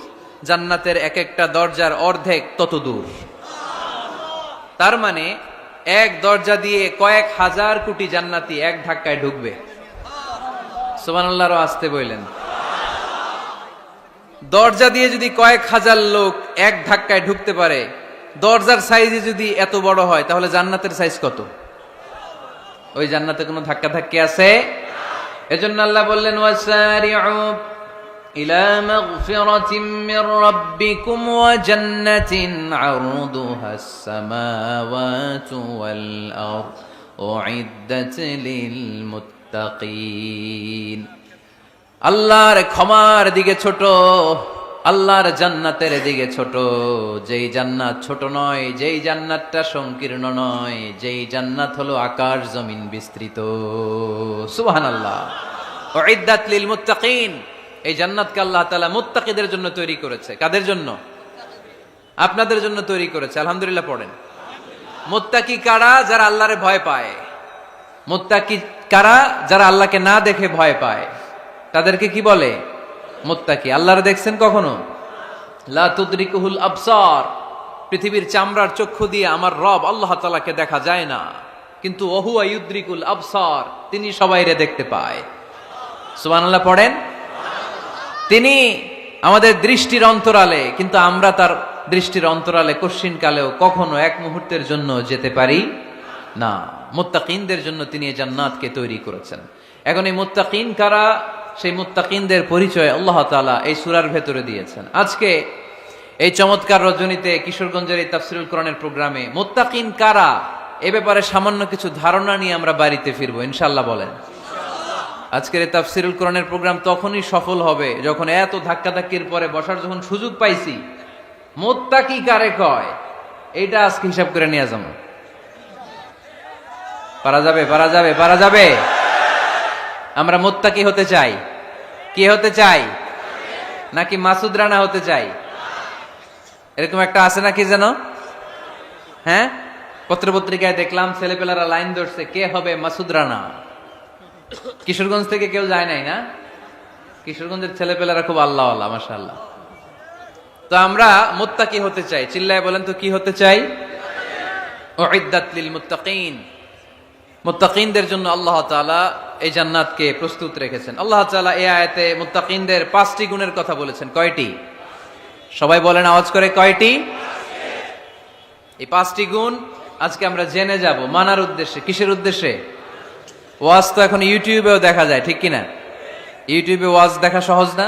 জান্নাতের এক একটা দরজার অর্ধেক তত দূর। তার মানে এক দরজা দিয়ে কয়েক হাজার কোটি জান্নাতি এক ধাক্কায় ঢুকবে। সুবহানাল্লাহর আসতে বললেন। দরজা দিয়ে যদি কয়েক হাজার লোক এক ধাক্কায় ঢুকতে পারে, দরজার সাইজ যদি এত বড় হয়, তাহলে জান্নাতের সাইজ কত? ওই জান্নাতে কোনো ধাক্কা ধাক্কি আছে? এজন্য আল্লাহ বললেন ওয়াসারিউ ইলা মাগফিরাতিম মির রাব্বিকুম ওয়া জান্নাতিন আরদুহাস সামাওয়াতু ওয়াল আরদ উইদ্দাত লিল মুত্তাকিন। আল্লাহর ক্ষমার দিকে ছোট, আল্লাহর জান্নাতের দিকে ছোট। যেই জান্নাত ছোট নয়, যেই জান্নাতটা সংকীর্ণ নয়, যেই জান্নাত হলো আকাশ জমিন বিস্তৃত। সুবহানাল্লাহ। উইদ্দাত লিল মুত্তাকিন, এই জান্নাতকে আল্লাহ তাআলা মুত্তাকিদের জন্য তৈরি করেছে। কাদের জন্য? আপনাদের জন্য তৈরি করেছে। আলহামদুলিল্লাহ পড়েন। মুত্তাকি কারা? যারা আল্লাহরে ভয় পায়। মুত্তাকি কারা? যারা আল্লাহকে না দেখে ভয় পায়, তাদেরকে কি বলে? মুত্তাকি। আল্লাহরে দেখছেন কখনো? লা তুদরিকুহুল আবসার, পৃথিবীর চামড়ার চক্ষু দিয়ে আমার রব আল্লাহ তাআলাকে দেখা যায় না, কিন্তু ওহুয়া ইউদরিকুল আবসার, তিনি সবাইরে দেখতে পায়। সুবহানাল্লাহ পড়েন। তিনি আমাদের দৃষ্টির অন্তরালে, কিন্তু আমরা তার দৃষ্টির অন্তরালে কশ্চিন কালেও কখনো এক মুহূর্তের জন্য যেতে পারি না। মুত্তাকিনদের জন্য তিনি এই জান্নাতকে তৈরি করেছেন। এখন এই মুত্তাকিন কারা, সেই মুত্তাকিনদের পরিচয় আল্লাহ তাআলা এই সূরার ভেতরে দিয়েছেন। আজকে এই চমৎকার রজনীতে কিশোরগঞ্জের এই তাফসীরুল কোরআনের প্রোগ্রামে মুত্তাকিন কারা এ ব্যাপারে সামান্য কিছু ধারণা নিয়ে আমরা বাড়িতে ফিরবো ইনশাআল্লাহ। বলেন। আজকের এই তাফসীরুল কোরআনের প্রোগ্রাম তখনই সফল হবে যখন এত ধাক্কাধাক্কির পরে বসার যখন সুযোগ পাইছি, মুত্তাকি কারে কয় এটা আজকে হিসাব করে নিয়ে যাবো। পারা যাবে? পারা যাবে? পারা যাবে? আমরা মুত্তাকি হতে চাই। কি হতে চাই? নাকি মাসুদ রানা হতে চাই? এরকম একটা আছে নাকি যেন? হ্যাঁ, পত্রপত্রিকায় দেখলাম ছেলেপেলারা লাইন ধরছে, কে হবে মাসুদ রানা। কিশোরগঞ্জ থেকে কেউ যায় নাই না? কিশোরগঞ্জের ছেলেপেলারা খুব আল্লাহ আল্লাহ, মাশাআল্লাহ। তো আমরা মুত্তাকি হতে চাই। চিল্লায় বলেন তো কি হতে চাই? উইদ্দাত লিল মুত্তাকিন, মুত্তাকিনদের জন্য আল্লাহ তাআলা এই জান্নাতকে প্রস্তুত রেখেছেন। আল্লাহ তাআলা এই আয়াতে মুত্তাকিনদের 5টি গুণের কথা বলেছেন। কয়টি? সবাই বলেন আওয়াজ করে, কয়টি? এই 5টি গুণ আজকে আমরা জেনে যাব মানার উদ্দেশ্যে। কিসের উদ্দেশ্যে? ওয়াজ তো এখন ইউটিউবেও দেখা যায়, ঠিক কিনা? ইউটিউবে ওয়াজ দেখা সহজ না?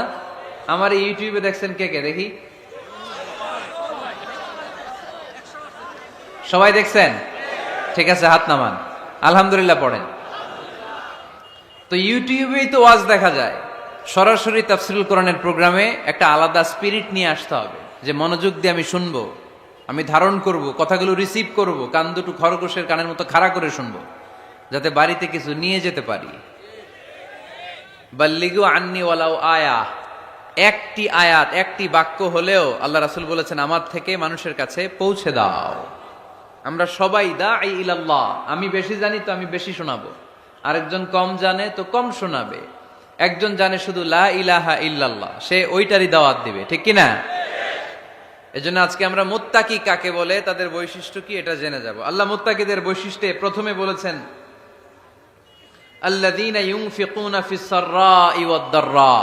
আমার এই ইউটিউবে দেখছেন কে কে? দেখি, সবাই দেখছেন? ঠিক আছে, হাত নামান। আলহামদুলিল্লাহ পড়েন। তো ইউটিউবেই তো ওয়াজ দেখা যায়। সরাসরি তাফসীরুল কোরআনের প্রোগ্রামে একটা আলাদা স্পিরিট নিয়ে আসতে হবে, যে মনোযোগ দিয়ে আমি শুনবো, আমি ধারণ করব, কথাগুলো রিসিভ করব, কান দুটো খরগোশের কানের মতো খাড়া করে শুনবো, যাতে বাড়িতে কিছু নিয়ে যেতে পারি। বাল্লিগু আন্নি ওয়ালাউ আয়া, একটি আয়াত, একটি বাক্য হলেও আল্লাহ রাসূল বলেছেন আমার থেকে মানুষের কাছে পৌঁছে দাও। আমরা সবাই দাঈ ইলাল্লাহ, আমি বেশি জানি তো আমি বেশি শোনাবো, আরেকজন কম জানে তো কম শোনাবে, একজন জানে শুধু লা ইলাহা ইল্লাল্লাহ, সে ওইটারই দাওয়াত দিবে, ঠিক কিনা? এজন্য আজকে আমরা মুত্তাকি কাকে বলে, তাদের বৈশিষ্ট্য কি, এটা জেনে যাব। আল্লাহ মুত্তাকিদের বৈশিষ্ট্যে প্রথমে বলেছেন আল্লাযীনা ইউনফিকুনা ফিস সাররাই ওয়াদ দাররা,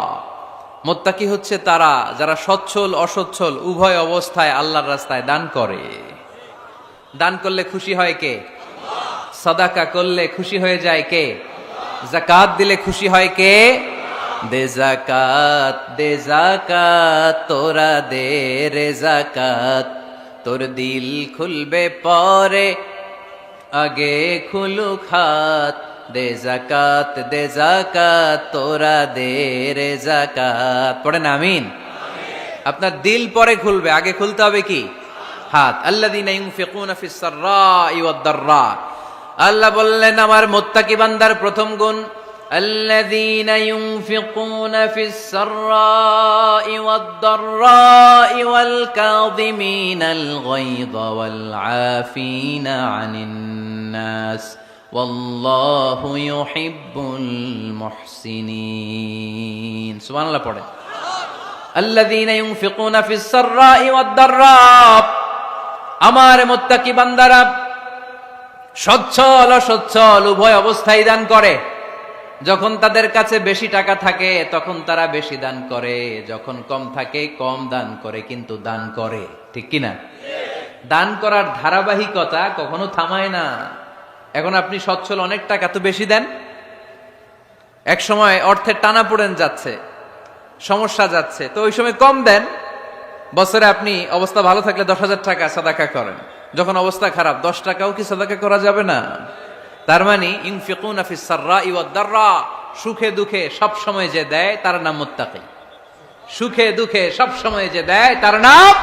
মুত্তাকি হচ্ছে তারা যারা সচ্ছল অসচ্ছল উভয় অবস্থায় আল্লাহর রাস্তায় দান করে। দান করলে খুশি হয় কে? সাদাকা করলে খুশি হয়ে যায় কে? জাকাত দিলে খুশি হয় কে? দে জাকাত তোরা দে রে জাকাত, তোর দিল খুলবে পরে আগে খুলুক হাত। দে জাকাত তোরা দে রে জাকাত। পড়েন আমিন। আপনার দিল পরে খুলবে, আগে খুলতে হবে কি? হাত। আল্লাযীনা ইউনফিকুনা ফিস সাররাই ওয়াদ দাররা। আল্লাহ বললেন আমার মুত্তাকি বান্দার প্রথম গুণ, আল্লাযীনা ইউনফিকুনা ফিস সাররাই ওয়াদ দাররাই ওয়াল কাযিমিনাল গায়যা ওয়াল আফিনা আনিন নাস ওয়াল্লাহু ইউহিব্বুল মুহসিনিন। সুবহানাল্লাহ পড়ে। আল্লাযীনা ইউনফিকুনা ফিস সাররাই ওয়াদ দাররা, আমার মুত্তাকি বান্দারা সচ্ছল অসচ্ছল উভয় অবস্থায় দান করে। যখন তাদের কাছে বেশি টাকা থাকে তখন তারা বেশি দান করে, যখন কম থাকে কম দান করে, কিন্তু দান করে। ঠিক কি না? দান করার ধারাবাহিকতা কখনো থামায় না। এখন আপনি সচ্ছল, অনেক টাকা তো বেশি দেন, এক সময় অর্থের টানাপোড়েন যাচ্ছে, সমস্যা যাচ্ছে, তো ওই সময় কম দেন। বছরে আপনি অবস্থা ভালো থাকলে 10,000 টাকা সাদাকা করেন, যখন অবস্থা খারাপ 10 টাকাও কি সাদাকা করা যাবে না? তার মানে ইউনফিকুনা ফিস সাররাই ওয়াদ দাররা, সুখে দুঃখে সব সময় যে দেয় তার নাম মুত্তাকি। সুখে দুঃখে সব সময় যে দেয় তার নাম।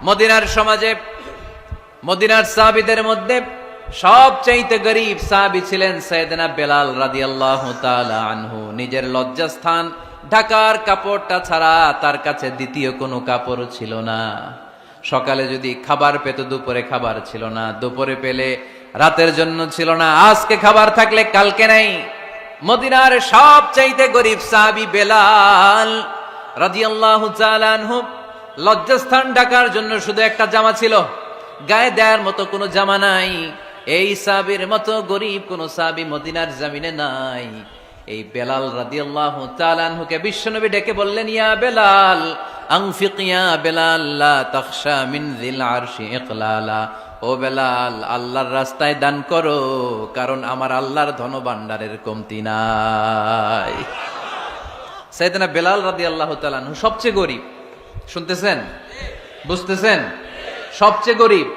মদিনার সমাজে, মদিনার সাহাবীদের মধ্যে সবচাইতে গরীব সাহাবী ছিলেন সাইয়েদনা বেলাল রাদিয়াল্লাহু তাআলা আনহু। নিজের লজ্জাস্থান ঢাকার কাপড়টা ছাড়া তার কাছে দ্বিতীয় কোনো কাপড় ছিল না। সকালে যদি খাবার পেত, দুপুরে খাবার ছিল না, দুপুরে পেলে রাতের জন্য ছিল না, আজকে খাবার থাকলে কালকে নাই। মদিনার সবচাইতে গরীব সাহাবী বেলাল রাদিয়াল্লাহু তাআলা আনহু, লজ্জাস্থান ঢাকার জন্য শুধু একটা জামা ছিল, গায়ে দেওয়ার মতো কোনো জামা নাই। এই সাহাবীর মতো গরীব কোন সাহাবী মদিনার জমিনে নাই। এই বেলাল রাদিয়াল্লাহু তাআলা আনহুকে বিশ্বনবী ডেকে বললেন, ইয়া বেলাল আনফিক ইয়া বেলাল লা তাখশা মিন যিল আরশি ইকলালা। ও বেলাল, আল্লাহর রাস্তায় দান করো, কারণ আমার আল্লাহর ধনভাণ্ডারের কমতি নাই। সাইয়েদনা বেলাল রাদিয়াল্লাহু তাআলা আনহু সবচেয়ে গরীব। শুনতেছেন? বুঝতেছেন? সবচেয়ে গরীব।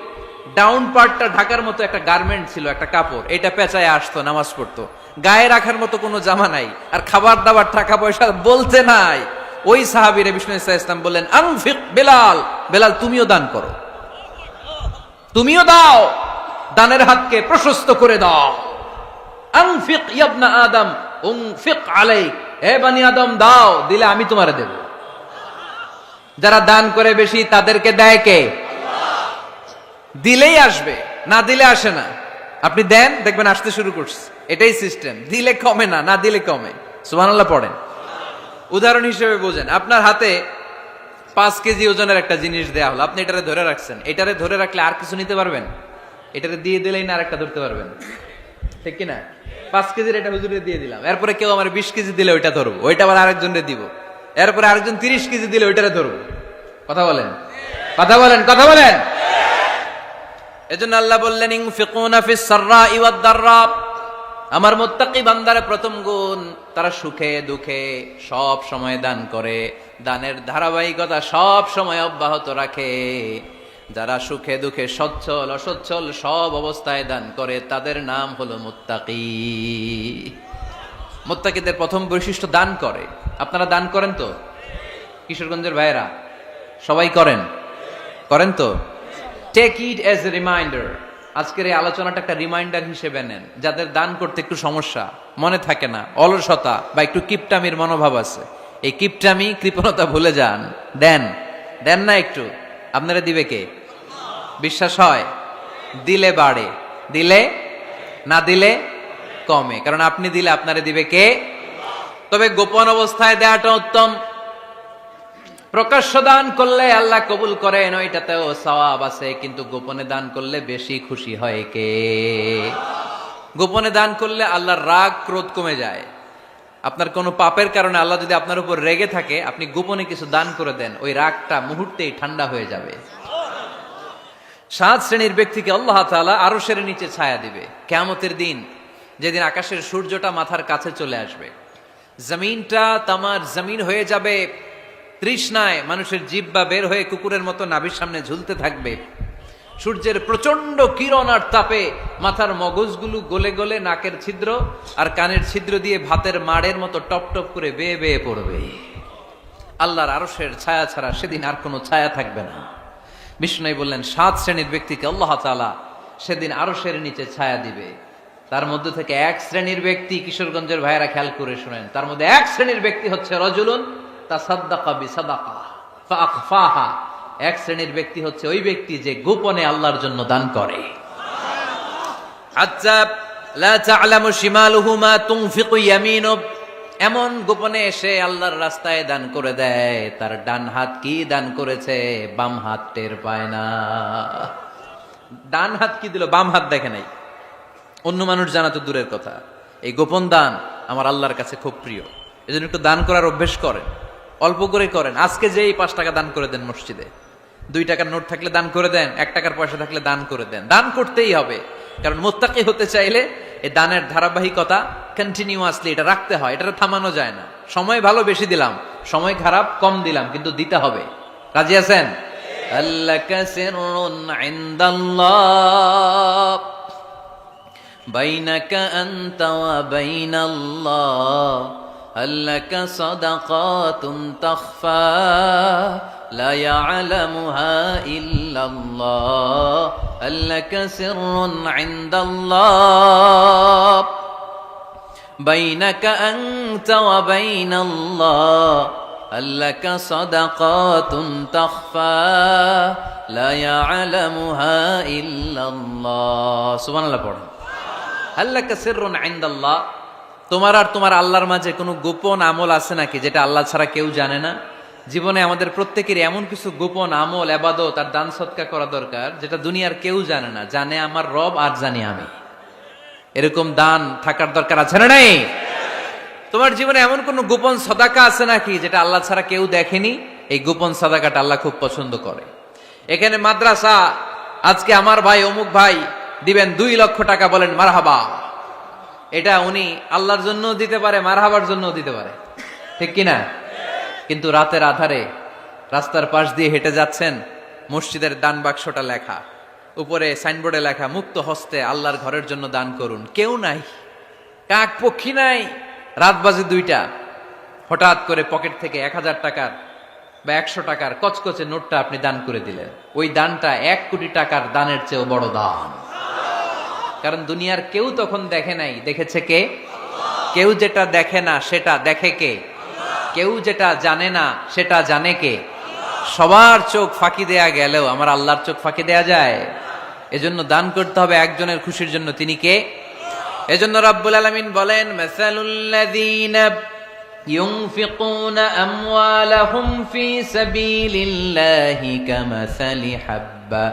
ডাউন পার্টটা ঢাকার মতো একটা গার্মেন্ট ছিল, একটা কাপড়, এটা পেঁচায় আসতো, নামাজ পড়তো। গায়ে রাখার মতো কোনো জামা নাই, আর খাবার দাবার টাকা পয়সা বলতে নাই। ওই সাহাবীরে বিষ্ণু ইসা ইসলাম বললেন, আনফিক বেলাল, বেলাল তুমিও দান করো, তুমিও দাও, দানের হাতকে প্রশস্ত করে দাও। আনফিক ইবনা আদম উনফিক আলাইক, হে বনি আদম দাও, দিলে আমি তোমারে দেব। যারা দান করে বেশি তাদেরকে দেয় কে? দিলেই আসবে, না দিলে আসে না। আপনি দেন, দেখবেন আসতে শুরু করছে। এটাই সিস্টেম। দিলে কমে না, না দিলে কমে। সুবহানাল্লাহ পড়েন। উদাহরণ হিসেবে বোঝেন, আপনার হাতে 5 কেজি ওজনের একটা জিনিস দেয়া হলো, আপনি এটারে ধরে রাখছেন। এটারে ধরে রাখলে আর কিছু নিতে পারবেন? এটারে দিয়ে দিলেই না আরেকটা ধরতে পারবেন, ঠিক কিনা? 5 কেজির এটা হুজুরে দিয়ে দিলাম, এরপরে কেউ আমার 20 কেজি দিলে ওইটা ধরবো, ওইটা আবার আরেকজনরে দিব, এরপরে আরেকজন 30 কেজি দিলে ওইটারে ধরবো। কথা বলেন, কথা বলেন, কথা বলেন। এজন্য আল্লাহ বললেন, ইনফিকুনা ফিস সাররাই ওয়াদ দাররা, আমার মুত্তাকি বান্দার প্রথম গুণ, তারা সুখে দুঃখে সব সময় দান করে, দানের ধারাবাহিকতা সব সময় অব্যাহত রাখে। যারা সুখে দুঃখে সচ্ছল অসচ্ছল সব অবস্থায় দান করে, তাদের নাম হলো মুত্তাকি। মুত্তাকিদের প্রথম বৈশিষ্ট্য দান করে। আপনারা দান করেন তো? কিশোরগঞ্জের ভাইয়েরা সবাই করেন? করেন তো? Take it as a reminder. আজকের এই আলোচনাটা একটা রিমাইন্ডার হিসেবে নেন। যাদের দান করতে একটু সমস্যা, মনে থাকে না, অলসতা বা একটু কিপটামির মনোভাব আছে, এই কিপটামি কৃপণতা ভুলে যান। দেন, দেন না একটু, আপনারা দিবে কে? বিশ্বাস হয়? দিলে বাড়ে, দিলে না দিলে কমে, কারণ আপনি দিলে আপনারে দিবে কে? তবে গোপন অবস্থায় দেওয়াটা উত্তম। প্রকাশ্য দান করলে আল্লাহ কবুল করেন, ওইটাতেও সওয়াব আছে, কিন্তু গোপনে দান করলে বেশি খুশি হয় কে? গোপনে দান করলে আল্লাহর রাগ ক্রোধ কমে যায়। আপনার কোনো পাপের কারণে আল্লাহ যদি আপনার উপর রেগে থাকে, আপনি গোপনে কিছু দান করে দেন, ওই রাগটা মুহূর্তেই ঠান্ডা হয়ে যাবে। 7 শ্রেণীর ব্যক্তিকে আল্লাহ তাআলা আরশের নিচে ছায়া দিবে কিয়ামতের দিন। যেদিন আকাশের সূর্যটা মাথার কাছে চলে আসবে, জমিনটা তামার জমিন হয়ে যাবে তৃষ্ণায়, মানুষের জিহ্বা বের হয়ে কুকুরের মতো নাভির সামনে ঝুলতে থাকবে, সূর্যের প্রচন্ড কিরণ আর তাপে মাথার মগজগুলো গলে গলে নাকের ছিদ্র আর কানের ছিদ্র দিয়ে ভাতের মাড়ের মতো টপ টপ করে বেয়ে বেয়ে পড়বে। আল্লাহর আরশের ছায়া ছাড়া সেদিন আর কোনো ছায়া থাকবে না। বিষ্ণু বললেন 7 শ্রেণীর ব্যক্তিকে আল্লাহ তাআলা সেদিন আরশের নিচে ছায়া দিবে। তার মধ্যে থেকে 1 শ্রেণীর ব্যক্তি, কিশোরগঞ্জের ভাইয়েরা খেয়াল করে শুনেন, তার মধ্যে 1 শ্রেণীর ব্যক্তি হচ্ছে রাজুলুন তাসাদ্দাকা বিসাদাকা ফাআখফাহা। 1 শ্রেণীর ব্যক্তি হচ্ছে ওই ব্যক্তি যে গোপনে আল্লাহর জন্য দান করে। আচ্ছা, লা তা'লামু শিমালুহু মা তুনফিকু ইয়ামিনু, এমন গোপনে এসে আল্লাহর রাস্তায় দান করে দেয়, তার ডান হাত কি দান করেছে বাম হাত টের পায় না। ডান হাত কি দিল, বাম হাত দেখে নাই। অন্য মানুষ জানা তো দূরের কথা, এই গোপন দান আমার আল্লাহর কাছে খুব প্রিয়। এজন্য একটু দান করার অভ্যেস করেন, অল্প করে করেন। আজকে যেই 5 টাকা দান করে দেন মসজিদে, 2 টাকার নোট থাকলে দান করে দেন, 1 টাকার পয়সা থাকলে দান করে দেন। দান করতেই হবে, কারণ মুত্তাকি হতে চাইলে এই দানের ধারাবাহিকতা কন্টিনিউয়াসলি এটা রাখতে হয়, এটা থামানো যায় না। সময় ভালো বেশি দিলাম, সময় খারাপ কম দিলাম, কিন্তু দিতে হবে। রাজি আছেন? আল্লাকা সিররুন ইনদাল্লাহ বাইনাকা আনতা ওয়া বাইনাল্লাহ, আল্লাকা সাদাকাতুন তাখফা লা ইয়ালামুহা ইল্লাল্লাহ, আল্লাকা সিররুন ইনদাল্লাহ বাইনাকা আনতা ওয়া বাইনাল্লাহ, আল্লাকা সাদাকাতুন তাখফা লা ইয়ালামুহা ইল্লাল্লাহ। সুবহানাল্লাহ পড়ুন। আল্লাকা সিররুন ইনদাল্লাহ, তোমার আর তোমার আল্লাহর মাঝে কোনো গোপন আমল আছে নাকি যেটা আল্লাহ ছাড়া কেউ জানে না? জীবনে আমাদের প্রত্যেকেরই এমন কিছু গোপন আমল, ইবাদত আর দান সদকা করা দরকার যেটা দুনিয়ার কেউ জানে না, জানে আমার রব আর জানি আমি। এরকম দান থাকার দরকার আছে না নাই? তোমার জীবনে এমন কোন গোপন সাদাকা আছে নাকি যেটা আল্লাহ ছাড়া কেউ দেখেনি? এই গোপন সাদাকাটা আল্লাহ খুব পছন্দ করে। এখানে মাদ্রাসা, আজকে আমার ভাই অমুক ভাই দিবেন 2 লক্ষ টাকা, বলেন মারহাবা। এটা উনি আল্লাহর জন্য দিতে পারে, মারহাবার জন্য দিতে পারে, ঠিক কিনা? কিন্তু রাতের আধারে রাস্তার পাশ দিয়ে হেঁটে যাচ্ছেন, মসজিদের দান বাক্সটা লেখা, উপরে সাইনবোর্ডে লেখা মুক্ত হস্তে আল্লাহর ঘরের জন্য দান করুন। কেউ নাই, কাক পক্ষী নাই, রাত বাজে 2টা, হঠাৎ করে পকেট থেকে 1000 টাকার বা 100 টাকার কচকচে নোটটা আপনি দান করে দিলেন। ওই দানটা 1 কোটি টাকার দানের চেয়েও বড় দান। কারণ দুনিয়ার কেউ তখন দেখে নাই, দেখেছে কে? কেউ যেটা দেখে না সেটা দেখে কে? কেউ যেটা জানে না সেটা জানে কে? সবার চোখ ফাঁকি দেয়া গেলেও আমার আল্লাহর চোখ ফাঁকি দেয়া যায়? এজন্য দান করতে হবে একজনের খুশির জন্য, তিনি কে? এজন্য রাব্বুল আলামিন বলেন, মাসালুল্লাযীনা ইউনফিকুনা আমওয়ালাহুম ফি সাবিলিল্লাহি কামাসালি হাব্বা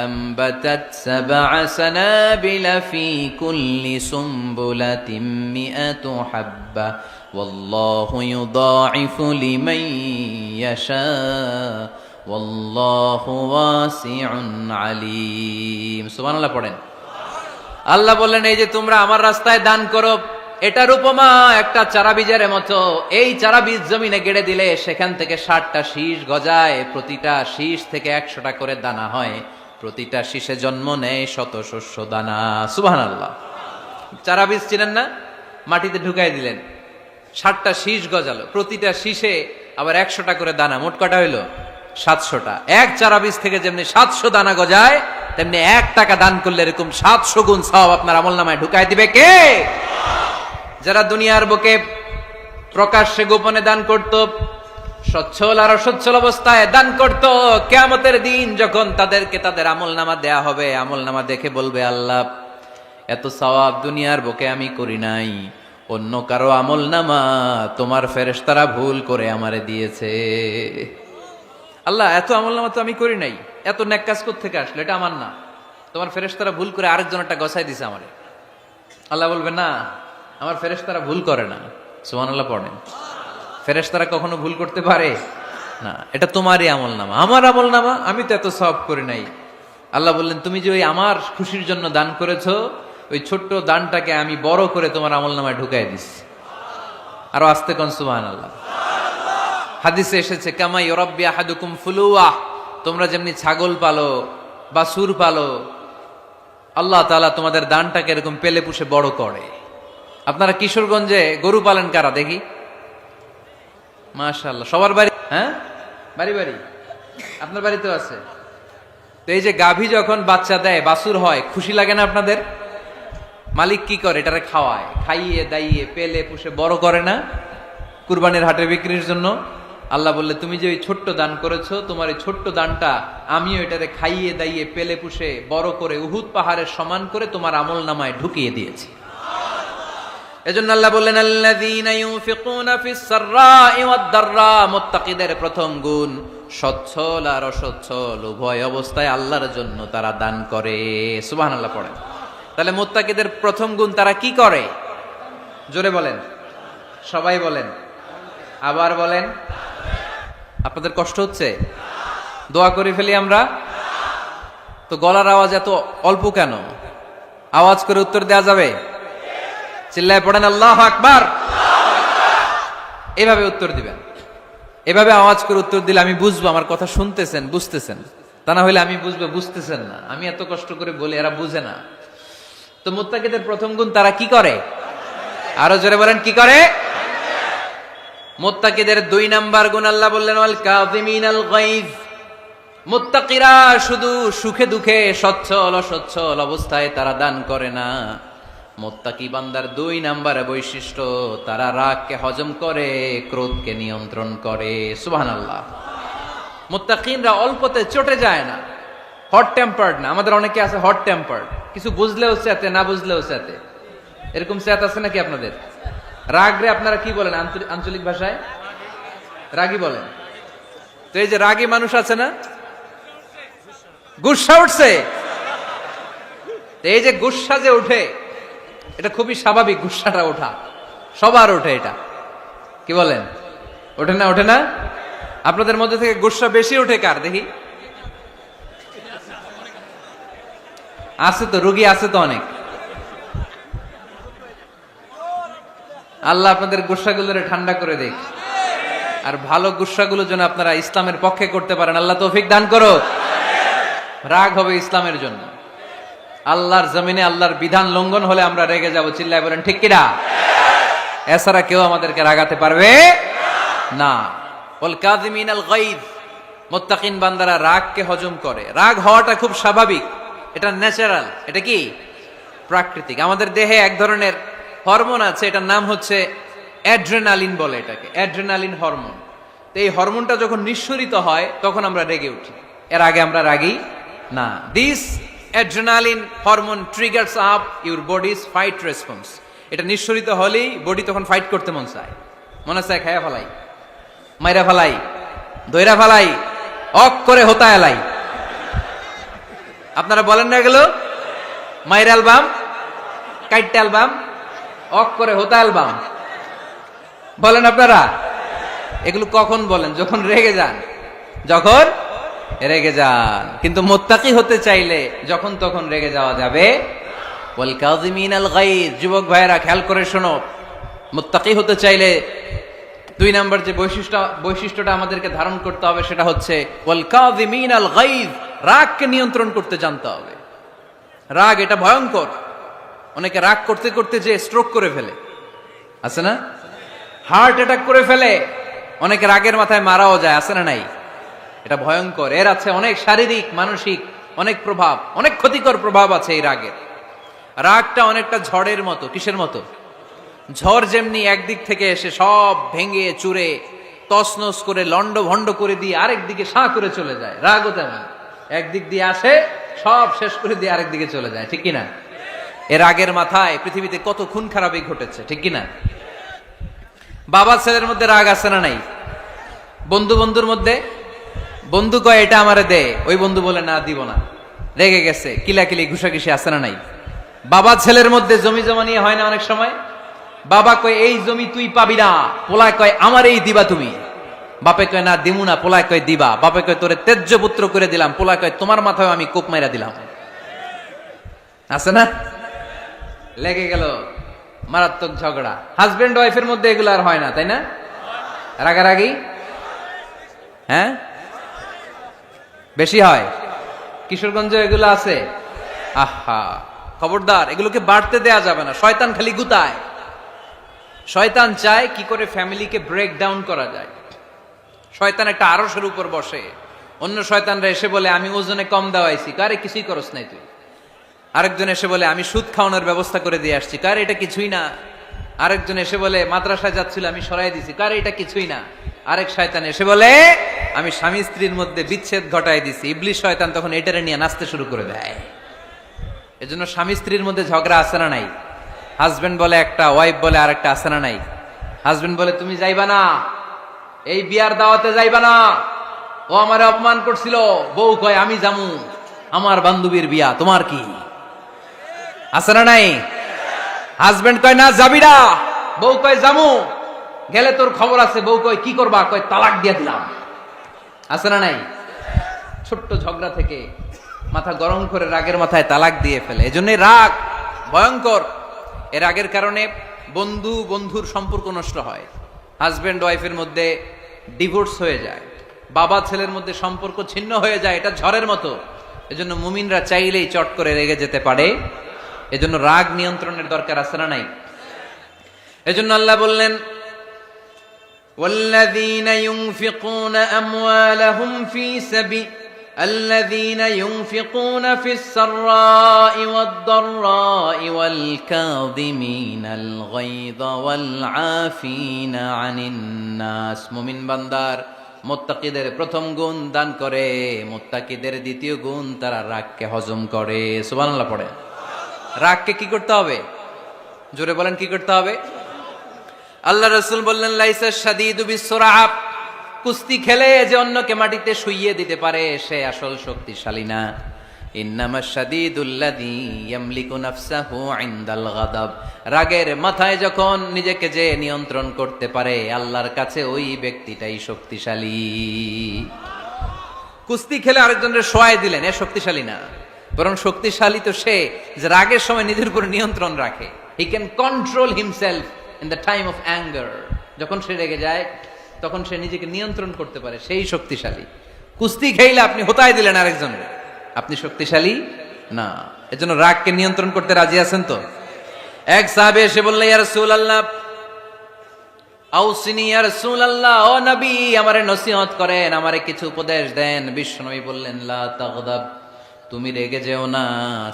أنبتت 7 سنابل في كل سنبلة 100 حبة والله يضاعف لمن يشاء والله واسع عليم। সুবহানাল্লাহ পড়েন। আল্লাহ বললেন, এই যে তোমরা আমার রাস্তায় দান করো, এটার উপমা একটা চারা বীজের মতো। এই চারা বীজ জমিনে গেড়ে দিলে সেখান থেকে 60টা শীষ গজায়, প্রতিটা শীষ থেকে 100টা করে দানা হয়, প্রতিটা শীষে জন্ম নেয় 100 শস্য দানা। সুবহানাল্লাহ। চারা বীজ চিনেন না? মাটিতে ঢুকাই দিলেন, 60টা শীষ গজালো, প্রতিটা শীষে আবার 100টা করে দানা, মোট কটা হইলো? 700টা। এক চারা বীজ থেকে যেমনি 700 দানা গজায়, তেমনি 1 টাকা দান করলে এরকম 700 গুণ সওয়াব আপনার আমলনামায় ঢুকাই দিবে কে? যারা দুনিয়ার বুকে প্রকাশ্যে গোপনে দান করত, সচ্ছল আর অসচ্ছল অবস্থায় দান করত, কিয়ামতের দিন যখন তাদেরকে তাদের আমলনামা দেয়া হবে, আমলনামা দেখে বলবে, আল্লাহ এত সওয়াব দুনিয়ার বুকে আমি করি নাই, অন্য কারো আমলনামা তোমার ফেরেশতারা ভুল করে আমারে দিয়েছে। আল্লাহ এত আমলনামা তো আমি করি নাই, এত নেক কাজ কোত্থেকে আসলো? এটা আমার না, তোমার ফেরেশতারা ভুল করে আরেকজনেরটা গছাই দিছে আমারে। আল্লাহ বলবে, না, আমার ফেরেশতারা ভুল করে না। সুবহানাল্লাহ পড়েন। ফেরেশতারা কখনো ভুল করতে পারে না, এটা তোমারই আমলনামা, আমার আমলনামা, আমি তো এত সওয়াব করি নাই। আল্লাহ বললেন, তুমি যে ওই আমার খুশির জন্য দান করেছো, ওই ছোট্ট দানটাকে আমি বড় করে তোমার আমলনামায় ঢুকাই দিচ্ছি। আরো আস্তে কোন সুবহানাল্লাহ। হাদিসে এসেছে কামা ইউরাব্বি আহাদুকুম ফুলুয়া, তোমরা যেমনি ছাগল পালো বা সুর পালো, আল্লাহ তাআলা তোমাদের দানটাকে এরকম পেলে পুষে বড় করে। আপনারা কিশোরগঞ্জে গরু পালেন কারা দেখি? মাশাআল্লাহ, সবার বাড়ি? হ্যাঁ, বাড়ি বাড়ি। আপনার বাড়িতেও আছে। তো এই যে গাভী যখন বাচ্চা দেয়, বাছুর হয়, খুশি লাগে না আপনাদের? মালিক কি করে? এটারে খাওয়ায়, খাইয়ে দাইয়ে পেলে পুষে বড় করে না? কুরবানির হাটে বিক্রির জন্য আল্লাহ বললে, তুমি যে ওই ছোট্ট দান করেছো, তোমার এই ছোট্ট দানটা আমিও এটারে খাইয়ে দাইয়ে পেলে পুষে বড় করে উহুদ পাহাড়ের সমান করে তোমার আমল নামায় ঢুকিয়ে দিয়েছি। এজন্য আল্লাহ বললেন, আল্লাযীনা ইউনফিকুনা ফিস সাররাই ওয়াদ দাররা, মুত্তাকিদের প্রথম গুণ সচ্ছল আর অসচ্ছল উভয় অবস্থায় আল্লাহর জন্য তারা দান করে। সুবহানাল্লাহ পড়েন। তাহলে মুত্তাকিদের প্রথম গুণ তারা কি করে? জোরে বলেন, সবাই বলেন, আবার বলেন। আপনাদের কষ্ট হচ্ছে? দোয়া করে ফেলি আমরা তো। গলার আওয়াজ এত অল্প কেন? আওয়াজ করে উত্তর দেওয়া যাবে? চিল্লায় পড়েন আল্লাহু আকবার। এভাবে উত্তর দিবেন, এভাবে আওয়াজ করে উত্তর দিলে আমি বুঝবো আমার কথা শুনতেছেন, বুঝতেছেন। তা না হলে আমি বুঝবো বুঝতেছেন না। আমি এত কষ্ট করে বলি, এরা বুঝে না। তো মুত্তাকিদের প্রথম গুণ তারা কি করে? আরো জোরে বলেন, কি করে? মুত্তাকিদের 2 নাম্বার গুণ আল্লাহ বললেন, ওয়াল কাযিমিনাল গায়জ। মুত্তাকিরা শুধু সুখে দুঃখে সচ্ছল অসচ্ছল অবস্থায় তারা দান করে না। মুত্তাকি বান্দার 2 নাম্বার বৈশিষ্ট্য, তারা রাগকে হজম করে, ক্রোধকে নিয়ন্ত্রণ করে। সুবহানাল্লাহ। মুত্তাকিনরা অল্পতে চটে যায় না, হট টেম্পার্ড না। আমাদের অনেকে আছে হট টেম্পার্ড, কিছু বুঝলেও চেতে, না বুঝলেও চেতে। এরকম চেত আছে নাকি আপনাদের? রাগরে আপনারা কি বলেন আঞ্চলিক ভাষায়? রাগী বলেন। তো এই যে রাগী মানুষ আছে না, গুসা উঠছে, এই যে গুসা যে উঠে, এটা খুবই স্বাভাবিক। গুসাটা ওঠা সবার ওঠে, এটা কি বলেন? ওঠে না? ওঠে না? আপনাদের মধ্যে থেকে গুসা বেশি ওঠে কার দেখি? আছে তো, রোগী আছে তো অনেক। আল্লাহ আপনাদের গুসাগুলোরে ঠান্ডা করে দেখ, আর ভালো গুসাগুলো যেন আপনারা ইসলামের পক্ষে করতে পারেন। আল্লাহ তৌফিক দান করো। রাগ হবে ইসলামের জন্য। আল্লাহর জমিনে আল্লাহর বিধান লঙ্ঘন হলে আমরা রেগে যাব। চিল্লায় বলেন ঠিক কিনা? এছাড়া কেউ আমাদেরকে রাগাতে পারবে না। ওয়াল কাযিমিনাল গায়জ, মুত্তাকিন বান্দারা রাগকে হজম করে। রাগ হওয়াটা খুব স্বাভাবিক, এটা ন্যাচারাল, এটা কি প্রাকৃতিক। আমাদের দেহে এক ধরনের হরমোন আছে, এটার নাম হচ্ছে অ্যাড্রেনালিন বলে এটাকে, অ্যাড্রেনালিন হরমোন। তো এই হরমোনটা যখন নিঃসরিত হয় তখন আমরা রেগে উঠি। এর আগে আমরা রাগি না। This adrenaline hormone triggers up your bodies fight response. এটা নিঃসরিত হলেই বডি তখন ফাইট করতে মন চায়। মনে চায় খায়া ফেলাই, মাইরা ফেলাই, দইরা ফেলাই, অক করে হোতা এলাই। আপনারা বলেন না এগুলো? মাইরা অ্যালবাম, কাইটটা অ্যালবাম, অক করে হোতা অ্যালবাম বলেন আপনারা? এগুলো কখন বলেন? যখন রেগে যান, যখন রেগে যান। কিন্তু মুত্তাকি হতে চাইলে যখন তখন রেগে যাওয়া যাবে। ওয়াল কাযিমিনাল গায়জ, যুবক ভাইয়েরা খেয়াল করে শোনো। মুত্তাকি হতে চাইলে 2 নাম্বার যে বৈশিষ্ট্যটা আমাদেরকে ধারণ করতে হবে সেটা হচ্ছে ওয়াল কাযিমিনাল গায়জ, রাগকে নিয়ন্ত্রণ করতে জানতে হবে। রাগ এটা ভয়ঙ্কর। অনেকে রাগ করতে করতে যে স্ট্রোক করে ফেলে, আছে না? হার্ট অ্যাটাক করে ফেলে। অনেকে রাগের মাথায় মারাও যায়, আছে না নাই? এটা ভয়ঙ্কর। এর আছে অনেক শারীরিক মানসিক অনেক প্রভাব, অনেক ক্ষতিকর প্রভাব আছে এই রাগের। রাগটা অনেকটা ঝড়ের মতো। কিসের মতো? ঝড় যেমনি একদিক থেকে এসে সব ভেঙে চুরে তছনছ করে লন্ড ভন্ড করে দিয়ে আরেক দিকে সাঁ করে চলে যায়, রাগও তেমন। একদিক দিয়ে আসে, সব শেষ করে দিয়ে আরেক দিকে চলে যায়, ঠিক কিনা? এর রাগের মাথায় পৃথিবীতে কত খুন খারাপি ঘটেছে, ঠিক কিনা? বাবা ছেলের মধ্যে রাগ আছে না নাই? বন্ধু বন্ধুর মধ্যে, বন্ধু কয় এটা আমারে দে, ওই বন্ধু বলে না দিব না, রেগে গেছে, কিলাকিলি ঘুষাঘুষি আছে না নাই? বাবা ছেলের মধ্যে জমি জমা নিয়ে হয় না অনেক সময়? বাবা কয় এই জমি তুই পাবি না, পোলায় কয় আমার এই দিবা তুমি। বাপে কয় না দিমু না, পোলায় কয় দিবা। বাপে কয় তোরে তেজ্য পুত্র করে দিলাম, পোলায় কয় তোমার মাথায় আমি কোপ মাইরা দিলাম। আছে না? লেগে গেল, মারাত্মক ঝগড়া। হাজবেন্ড ওয়াইফের মধ্যে এগুলো আর হয় না, তাই না? রাগারাগি হ্যাঁ বেশি হয়। কিশোরগঞ্জে এগুলো আছে। আহা, খবরদার, এগুলোকে বাড়তে দেয়া যাবে না। শয়তান খালি গুতায়। শয়তান চায় কি করে ফ্যামিলিকে ব্রেক ডাউন করা যায়। শয়তান একটা আরশের উপর বসে, অন্য শয়তানরা এসে বলে আমি ওজনে কম দেওয়াইছি, কারে কিছুই করস নাই তুই। আরেকজন এসে বলে আমি সুদ খাওয়ানোর ব্যবস্থা করে দিয়ে আসছি, কারে এটা কিছুই না। আরেকজন এসে বলে মাদ্রাসায় যাচ্ছিল আমি সরাই দিছি, কারে এটা কিছুই না। আরেক শয়তান এসে বলে আমি স্বামী স্ত্রীর মধ্যে বিচ্ছেদ ঘটাই দিছি। ইবলিশ শয়তান তখন এটারে নিয়ে নাচতে শুরু করে দেয়। এজন্য স্বামী স্ত্রীর মধ্যে ঝগড়া আছে না নাই? হাজবেন্ড বলে একটা, ওয়াইফ বলে আরেকটা, আছে না নাই? হাজবেন্ড বলে তুমি যাইবা না, এই বিয়ার দাওয়াতে যাইবা না, ও আমারে অপমান করছিল। বউ কয় আমি জামু, আমার বান্ধবীর বিয়া, তোমার কি? আছে না নাই? হাজবেন্ড কয় না যাবি না, বউ কয় জামু, গেলে তোর খবর আছে। বউ কয় কি করবা? কয় তালাক দিয়ে দিলাম। আছে না নাই? ছোট্ট ঝগড়া থেকে মাথা গরম করে রাগের মাথায় তালাক দিয়ে ফেলে। এজন্যই রাগ ভয়ঙ্কর। এর রাগের কারণে বন্ধু বন্ধুর সম্পর্ক নষ্ট হয়, হাজবেন্ড ওয়াইফের মধ্যে ডিভোর্স হয়ে যায়, বাবা ছেলের মধ্যে সম্পর্ক ছিন্ন হয়ে যায়। এটা ঝড়ের মতো। এজন্য মুমিনরা চাইলেই চট করে রেগে যেতে পারে। এজন্য রাগ নিয়ন্ত্রণের দরকার আছে না নাই? এজন্য আল্লাহ বললেন والذين ينفقون أموالهم في سبيل الذين ينفقون في السراء والضراء والكاظمين الغيظ والعافين عن الناس। মুমিন বান্দার মুত্তাকিদের প্রথম গুণ দান করে, মুত্তাকিদের দ্বিতীয় গুণ তারা রাগকে হজম করে। সুবহানাল্লাহ পড়ে। রাগকে কি করতে হবে? জোরে বলেন, কি করতে হবে? আল্লাহ রাসূল বললেন লাইসা শাদীদু বিসসুরআ, কুস্তি খেলে যে অন্যকে মাটিতে শুইয়ে দিতে পারে সে আসল শক্তিশালী না। ইন্নামাশ শাদীদুল্লাযী ইয়ামলিকু নাফসাহু ইনদাল গাদাব, রাগের মাথায় যখন নিজেকে যে নিয়ন্ত্রণ করতে পারে আল্লাহর কাছে ওই ব্যক্তিটাই শক্তিশালী। কুস্তি খেলে আরেকজনের শোয়ায় দিলেন, এ শক্তিশালী না। বরং শক্তিশালী তো সে যে রাগের সময় নিজের উপর নিয়ন্ত্রণ রাখে। He can control himself in the time of anger. যখন সে রেগে যায় তখন সে নিজেকে নিয়ন্ত্রণ করতে পারে, সেই শক্তিশালী। কুস্তি খেইলে আপনি হোতায় দিলেন আরেকজনের, আপনি শক্তিশালী না। এজন্য রাগকে নিয়ন্ত্রণ করতে রাজি আছেন তো? এক সাহাবী এসে বললেন ইয়া রাসূলুল্লাহ আউসিনি ইয়া রাসূলুল্লাহ, ও নবী আমারে নসিহত করেন, আমারে কিছু উপদেশ দেন। বিশ্বনবী বললেন লা তাগদাব, তুমি রেগে যেও না।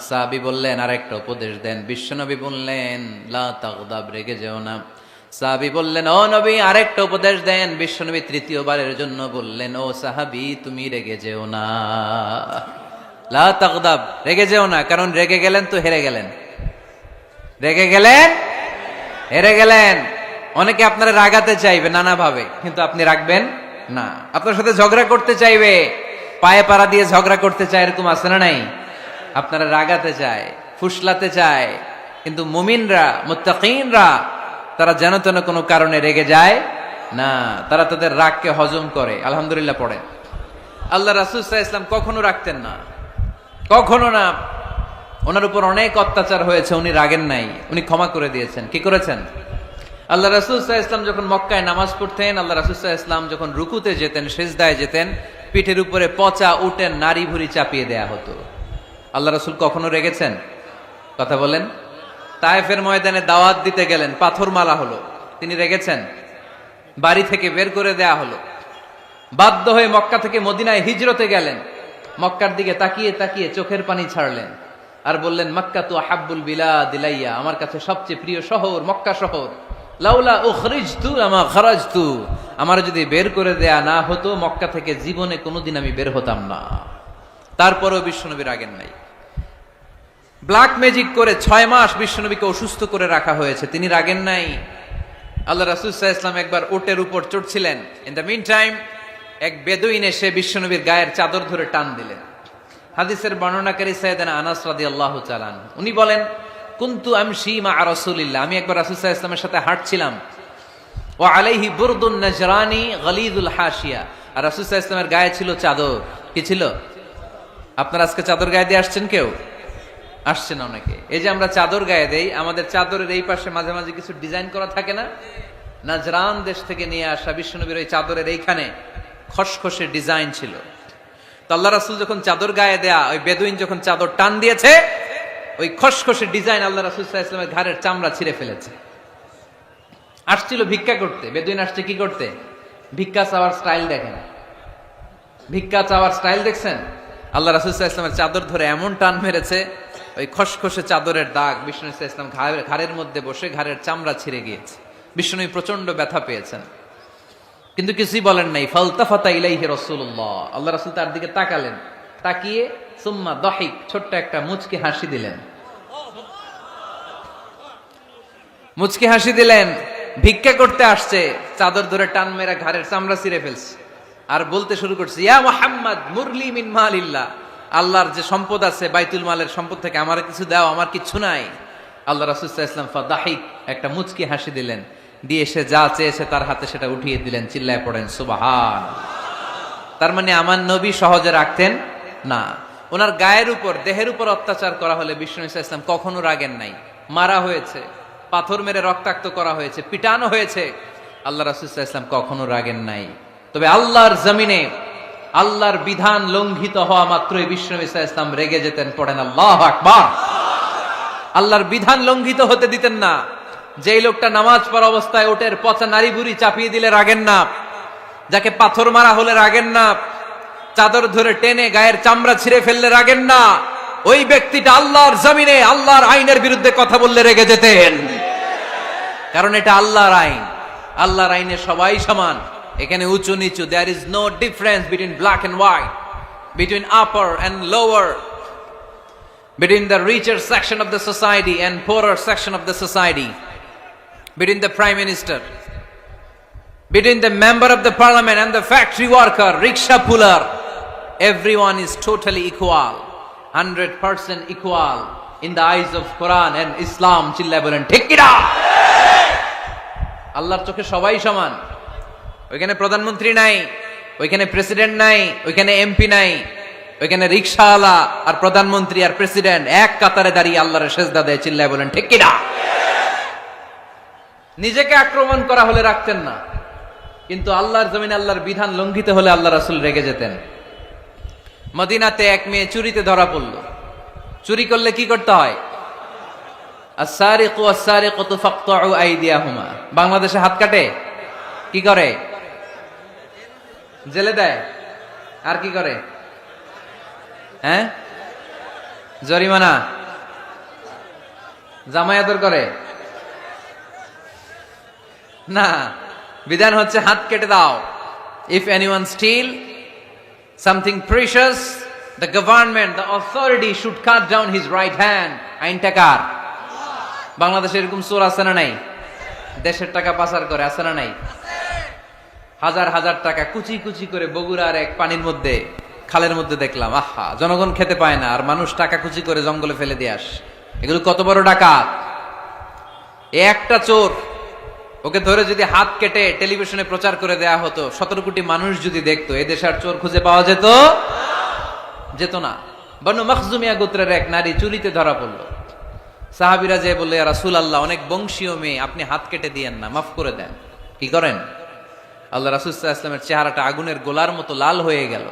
সাহাবী বললেন আরেকটা উপদেশ দেন। বিশ্বনবী বললেন লা তাগদাব, রেগে যেও না। সাহাবী বললেন ও নবী আরেকটা উপদেশ দেন। বিশ্বনবী তৃতীয়বারের জন্য বললেন ও সাহাবী তুমি রেগে যেও না, লা তাগদাব, রেগে যেও না। কারণ রেগে গেলেন তো হেরে গেলেন, রেগে গেলেন হেরে গেলেন। অনেকে আপনারা রাগাতে চাইবে নানাভাবে, কিন্তু আপনি রাখবেন না। আপনার সাথে ঝগড়া করতে চাইবে, পায়ে পাড়া দিয়ে ঝগড়া করতে চায়, এরকম আছে না নাই? আপনারা রাগাতে চায়, ফুসলাতে চায়, কিন্তু মুমিনরা মুত্তাকিনরা তারা যেন তেন কোনো কারণে রেগে যায় না, তারা তাদের রাগকে হজম করে। আলহামদুলিল্লাহ পড়েন। আল্লাহ রাসূল সাল্লাল্লাহু আলাইহি ওয়াসাল্লাম কখনো রাখতেন না, কখনো না। ওনার উপর অনেক অত্যাচার হয়েছে, উনি রাগেন নাই, উনি ক্ষমা করে দিয়েছেন। কি করেছেন? আল্লাহ রাসূল সাল্লাল্লাহু আলাইহি ওয়াসাল্লাম যখন মক্কায় নামাজ পড়তেন, আল্লাহ রাসূল সাল্লাল্লাহু আলাইহি ওয়াসাল্লাম যখন রুকুতে যেতেন, সিজদায় যেতেন, পিঠের উপরে পচা উটের নাড়ি ভুড়ি চাপিয়ে দেয়া হতো। আল্লাহ রাসূল কখনো রেগেছেন? কথা বলেন। তায়েফের ময়দানে দাওয়াত দিতে গেলেন, পাথর মারা হলো, তিনি রেগেছেন? বাড়ি থেকে বের করে দেয়া হলো, বাধ্য হয়ে মক্কা থেকে মদিনায় হিজরতে গেলেন। মক্কার দিকে তাকিয়ে তাকিয়ে চোখের পানি ছাড়লেন আর বললেন মক্কা তু আহাব্বুল বিলাদ ইলাইয়া, আমার কাছে সবচেয়ে প্রিয় শহর মক্কা শহর। লাউলা উখরিজতু আমা খারাজতু, আমার যদি বের করে দেয়া না হতো মক্কা থেকে জীবনে কোনোদিন আমি বের হতাম না। তারপরেও বিশ্বনবী রাগেন নাই। ব্ল্যাক ম্যাজিক করে 6 মাস বিশ্বনবীকে অসুস্থ করে রাখা হয়েছে, তিনি রাগেন নাই। আল্লাহ রাসূল সাল্লাল্লাহু আলাইহি ওয়াসাল্লাম একবার উটের উপর চড়ছিলেন। ইন দ্য মিন টাইম এক বেদুইন এসে বিশ্বনবীর গায়ের চাদর ধরে টান দিলেন। হাদিসের বর্ণনাকারী সাইয়েদনা আনাস রাদিয়াল্লাহু তাআলা আনহু, উনি বলেন কুনতু আমশি মা রাসূলিল্লাহ, আমি একবার রাসূল সাল্লাল্লাহু আলাইহি ওয়াসাল্লামের সাথে হাঁটছিলাম। ওয়া আলাইহি বুরদুন নাজরানি গলিযুল হাশিয়া, আর রাসূল সাল্লাল্লাহু আলাইহি ওয়াসাল্লামের গায়ে ছিল চাদর। কি ছিল? আপনারা আজকে চাদর গায়ে দিয়ে আসছেন কেউ? আসছে না অনেকে। এই যে আমরা চাদর গায়ে দেই, আমাদের চাদরের এই পাশে মাঝে মাঝে কিছু ডিজাইন করা থাকে না? নাজরান দেশ থেকে নিয়ে আসা বিশ্বনবীর ওই চাদরের এইখানে খসখসে ডিজাইন ছিল। তো আল্লাহ রাসূল যখন চাদর গায়ে দেয়া, ওই বেদুইন যখন চাদর টান দিয়েছে, ওই খসখসে ডিজাইন আল্লাহ রাসূল সাল্লাল্লাহু আলাইহি ওয়াসাল্লামের ঘাড়ের চামড়া ছিঁড়ে ফেলেছে। আসছিল ভিক্ষা করতে, বেদুইন আসছে কি করতে? ভিক্ষা চাওয়ার স্টাইল দেখেন, ভিক্ষা চাওয়ার স্টাইল দেখছেন? আল্লাহ রাসূল সাল্লাল্লাহু আলাইহি ওয়াসাল্লামের চাদর ধরে এমন টান মেরেছে, ওই খসখসে চাদরের দাগ বিষ্ণু ইসলাম ঘাড়ের মধ্যে বসে ঘাড়ের চামড়া ছিঁড়ে গিয়েছে। বিষ্ণু প্রচন্ড ব্যথা পেয়েছেন, কিন্তু কিছুই বলেন নাই। ফালতাফাতা ইলাইহি রাসূলুল্লাহ, আল্লাহ রাসূল তার দিকে তাকালেন, তাকিয়ে সুম্মা দাহিক, ছোট্ট একটা মুচকি হাসি দিলেন। মুচকি হাসি দিলেন, ভিক্ষা করতে আসছে, চাদর ধরে টান মেরা ঘাড়ের চামড়া ছিঁড়ে ফেলছে, আর বলতে শুরু করছে, ইয়া মুহাম্মদ মুরলি মিন মালিল্লাহ, আল্লাহর যে সম্পদ আছে বাইতুল মালের সম্পদ থেকে আমার কিছু দাও, আমার কিছু নাই। আল্লাহ রাসূল সাল্লাল্লাহু আলাইহি ওয়াসাল্লাম ফাদাহিক, একটা মুচকি হাসি দিলেন, দিয়ে সে যা চেয়েছে তার হাতে সেটা উঠিয়ে দিলেন। চিল্লায় পড়েন সুবহান। তার মানে আমার নবী সহজে রাখতেন না। ওনার গায়ের উপর, দেহের উপর অত্যাচার করা হলে বিষ্ণু ইসলাম কখনো রাগেন নাই। মারা হয়েছে, পাথর মেরে রক্তাক্ত করা হয়েছে, পিটানো হয়েছে, আল্লাহ রাসূল সাল্লাল্লাহু আলাইহি ওয়াসাল্লাম কখনো রাগেন নাই। তবে আল্লাহর জমিনে আল্লাহর বিধান লঙ্ঘিত হওয়া মাত্রই বিষ্ণু ইসলাম রেগে যেতেন। পড়েন আল্লাহু আকবার। আল্লাহর বিধান লঙ্ঘিত হতে দিতেন না। যেই লোকটা নামাজ পড়া অবস্থায় ওটের পচা নারী বুড়ি চাপিয়ে দিলে রাগেন না, যাকে পাথর মারা হলে রাগেন না, চাদর ধরে টেনে গায়ের চামড়া ছিঁড়ে ফেললে রাগেন না, ওই ব্যক্তিটা আল্লাহর জমিনে আল্লাহর আইনের বিরুদ্ধে কথা বললে রেগে যেতেন। কারণ এটা আল্লাহর আইন, আল্লাহর আইনে সবাই সমান। এখানে উঁচু নিচু, there is no difference between black and white, between upper and lower, between the richer section of the society and poorer section of the society, between the prime minister, between the member of the parliament and the factory worker, rickshaw puller. Everyone is totally equal, 100% equal in the eyes of Quran and Islam. চিল্লায় বলেন ঠিক কি না? আল্লাহর চোখে সবাই সমান। ওইখানে প্রধানমন্ত্রী নাই, ওইখানে প্রেসিডেন্ট নাই, ওইখানে এমপি নাই, ওইখানে রিকশাওয়ালা আর প্রধানমন্ত্রী আর প্রেসিডেন্ট এক কাতারে দাঁড়িয়ে আল্লাহর সেজদা দেয়। চিল্লায় বলেন ঠিক কি না? নিজেকে আক্রমণ করা হলে রাখতেন না, কিন্তু আল্লাহর জমিনে আল্লাহর বিধান লঙ্ঘিত হলে আল্লাহ রাসূল রেগে যেতেন। মদিনাতে এক মেয়ে চুরিতে ধরা পড়ল। চুরি করলে কি করতে হয়? আস-সারিকু ওয়াস-সারিকাতু ফাকতাউ আইদিয়াহুমা। বাংলাদেশে হাত কাটে, কি করে? জেলে দেয়। আর কি করে? হ্যাঁ, জরিমানা, জামাই আদর করে না। বিধান হচ্ছে হাত কেটে দাও। If anyone steal something precious, the government, the authority should cut down his right hand. আইনটা কার? বাংলাদেশে এরকম চোর আছে না নাই? দেশের টাকা পাচার করে, আছে না নাই? হাজার হাজার টাকা কুচি কুচি করে বগুড়ার এক পানির মধ্যে, খালের মধ্যে দেখলাম। আহা, জনগণ খেতে পায় না, আর মানুষ টাকা কুচি করে জঙ্গলে ফেলে দিয়ে আস। এগুলো কত বড় ডাকাত! একটা চোর, ওকে ধরে যদি হাত কেটে টেলিভিশনে প্রচার করে দেয়া হতো, 17 কোটি মানুষ যদি দেখতো, এদেশে আর চোর খুঁজে পাওয়া যেত না। বনু মখজুমিয়া গোত্রের এক নারী চুরিতে ধরা পড়লো। সাহাবীরা যে বললে, ইয়া রাসূলুল্লাহ, অনেক বংশীয় মেয়ে, আপনি হাত কেটে দিয়েন না, মাফ করে দেন। কি করেন? আল্লাহ রাসূল সাল্লাল্লাহু আলাইহি ওয়াসাল্লামের চেহারাটা আগুনের গোলার মতো লাল হয়ে গেল,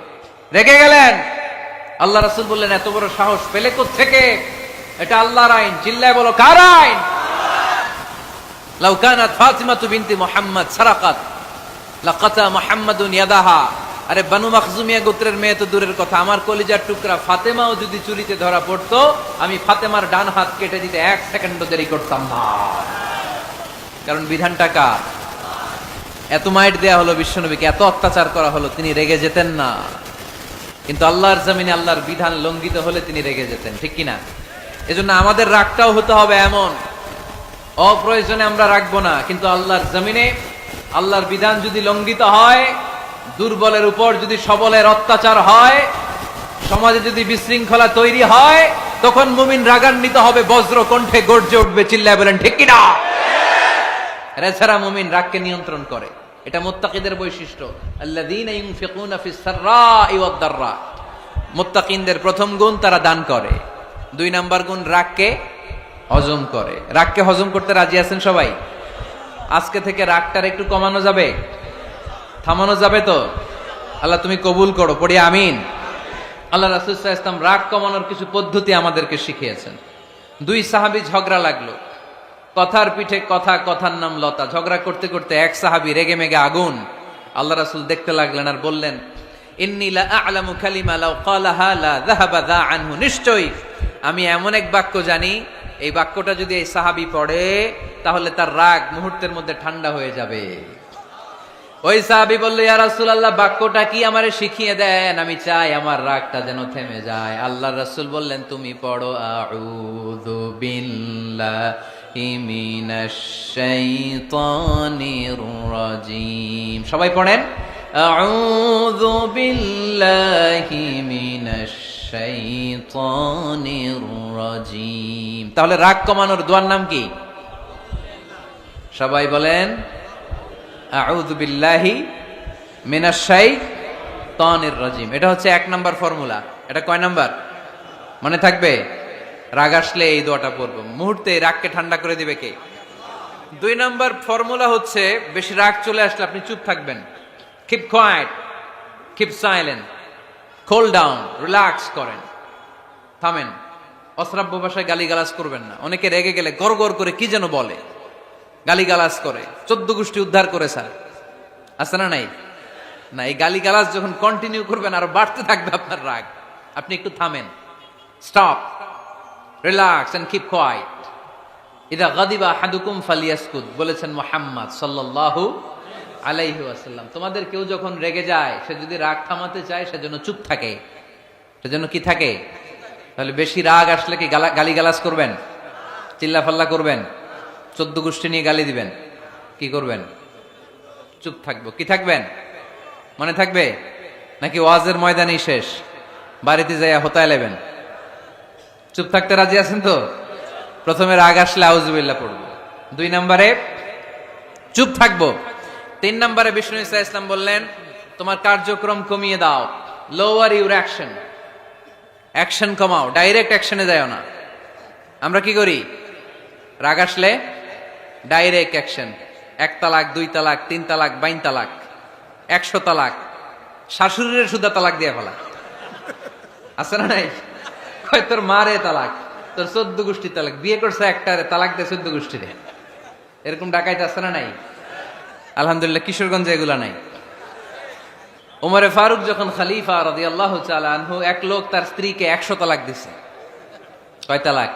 রেগে গেলেন। আল্লাহ রাসূল বললেন, এত বড় সাহস পেলে কোত্থেকে? এটা আল্লাহর আইন। চিল্লায় বলো, কার আইন? লাউ কানাত ফাতিমাতু বিনতি মুহাম্মদ সারাকাত লাকাতা মুহাম্মাদুন ইয়াদাহা। আরে বনু মখজুমিয়া গোত্রের মেয়ে তো দূরের কথা, আমার কলিজার টুকরা ফাতেমাও যদি চুরিতে ধরা পড়তো, আমি ফাতেমার ডান হাত কেটে দিতে 1 সেকেন্ডও দেরি করতাম না। কারণ বিধানটা কার? এত মাইট দেয়া হলো বিশ্বনবীকে, এত অত্যাচার করা হলো, তিনি রেগে যেতেন না। কিন্তু আল্লাহর জমিনে আল্লাহর বিধান লঙ্ঘিত হলে তিনি রেগে যেতেন। ঠিক কিনা? এজন্য আমাদের রাগটাও হতে হবে এমন, অপ্রয়োজনে আমরা রাখবো না, কিন্তু আল্লাহর জমিনে আল্লাহর বিধান যদি লঙ্ঘিত হয়, দুর্বলের উপর যদি সবলের অত্যাচার হয়, সমাজে যদি বিশৃঙ্খলা তৈরি হয়, তখন মুমিন রাগান্বিত হবে, বজ্র কণ্ঠে গর্জে উঠবে। চিল্লায় বলেন ঠিক কিনা? এছাড়া মুমিন রাগকে নিয়ন্ত্রণ করে। এটা মুত্তাকিদের বৈশিষ্ট্য। আল্লাযীনা ইউনফিকুনা ফিস সাররাই ওয়াদ দাররা। মুত্তাকিনদের প্রথম গুণ, তারা দান করে। 2 নাম্বার গুণ রাগকে হজম করে। রাগকে হজম করতে রাজি আছেন সবাই? আজকে থেকে রাগটার একটু কমানো যাবে, থামানো যাবে তো? আল্লাহ তুমি কবুল করো, পড়ি আমিন। আল্লাহ রাসূল সাল্লাল্লাহু আলাইহি ওয়াসাল্লাম রাগ কমানোর কিছু পদ্ধতি আমাদেরকে শিখিয়েছেন। 2 সাহাবী ঝগড়া লাগলো, কথার পিঠে কথা, কথার নাম লতা। ঝগড়া করতে করতে এক সাহাবী রেগে মেগে আগুন। আল্লাহ রাসূল দেখতে লাগলেন আর বললেন, ইন্নী লা আ'লামু কালিমা লাউ ক্বালাহা লা যাহাবা যা আনহু। নিশ্চয়ই আমি এমন এক বাক্য জানি, এই বাক্যটা যদি এই সাহাবী পড়ে তাহলে তার রাগ মুহূর্তের মধ্যে ঠান্ডা হয়ে যাবে। ওই সাহাবী বলল, ইয়া রাসূলুল্লাহ, বাক্যটা কি আমারে শিখিয়ে দেন, আমি চাই আমার রাগটা যেন থেমে যায়। আল্লাহর রাসূল বললেন, তুমি পড়ো আউযু বিল্লাহি মিনাশ শাইতানির রাজীম। সবাই পড়েন, আউযু বিল্লাহি মিনাশ শাইতানির রাজীম। তাহলে রাগ কমানোর দোয়ার নাম কি? সবাই বলেন, আউযু বিল্লাহি মিনাশ শাইতানির রাজীম। এটা হচ্ছে 1 নাম্বার ফর্মুলা। এটা কয় নাম্বার মনে থাকবে? রাগ আসলে এই দোয়াটা পড়ব, মুহূর্তে রাগকে ঠান্ডা করে দিবে কে? 2 নাম্বার ফর্মুলা হচ্ছে, বেশি রাগ চলে আসলে আপনি চুপ থাকবেন। Keep quiet, keep silent, cool down, relax করেন, থামেন। অশ্রাব্য ভাষায় গালিগালাজ করবেন না। অনেকে রেগে গেলে গড়গড় করে কি যেন বলে, গালিগালাজ করে, 14 গোষ্ঠী উদ্ধার করে স্যার, আছে না নাই? না, এই গালিগালাজ যখন কন্টিনিউ করবেন আরো বাড়তে থাকবে আপনার রাগ। আপনি একটু থামেন, stop, relax and keep quiet. ইদা গাদিবা আহাদুকুম ফালিয়াসকুত, বলেছেন মুহাম্মদ সাল্লাল্লাহু আলাইহি ওয়াসাল্লাম। তোমাদের কেউ যখন রেগে যায়, সে যদি রাগ থামাতে চায় সেজন্য চুপ থাকে, সেজন্য কি থাকে? তাহলে বেশি রাগ আসলে কি গালিগালাজ করবেন, চিল্লাফাল্লা করবেন, 14 গোষ্ঠী নিয়ে গালি দিবেন? কি করবেন? চুপ থাকবো। কি থাকবেন? মনে থাকবে নাকি ওয়াজের ময়দানেই শেষ, বাড়িতে যাইয়া হোতায় লেবেন? চুপ থাকতে রাজি আছেন তো? প্রথমে রাগ আসলে আউযুবিল্লাহ পড়বো, 2 নম্বরে চুপ থাকবো, 3 নম্বরে বিষ্ণু ঈসা ইসলাম বললেন, তোমার কার্যক্রম কমিয়ে দাও, লোয়ার ইউর অ্যাকশন, অ্যাকশন কমাও, ডাইরেক্ট অ্যাকশনে যাও না। আমরা কি করি? রাগ আসলে ডাইরেক্ট অ্যাকশন, 1 তালাক, 2 তালাক, 3 তালাক, 22 তালাক, 100 তালাক, শাশুড়ির সুদা তালাক দিয়ে ফেলা, আছে না নাই? তোর মারে তালাক, তোর 14 গোষ্ঠী তালাক, বিয়ে করছে একটারে তালাক দিয়ে 14 গোষ্ঠী রে, এরকম ডাকাইতে আছে না নাই? আলহামদুলিল্লাহ কিশোরগঞ্জে এগুলা নাই। ওমরে ফারুক যখন খলিফা রাদিয়াল্লাহু তাআলা আনহু, এক লোক তার স্ত্রীকে 100 তালাক দিছে। কয় তালাক?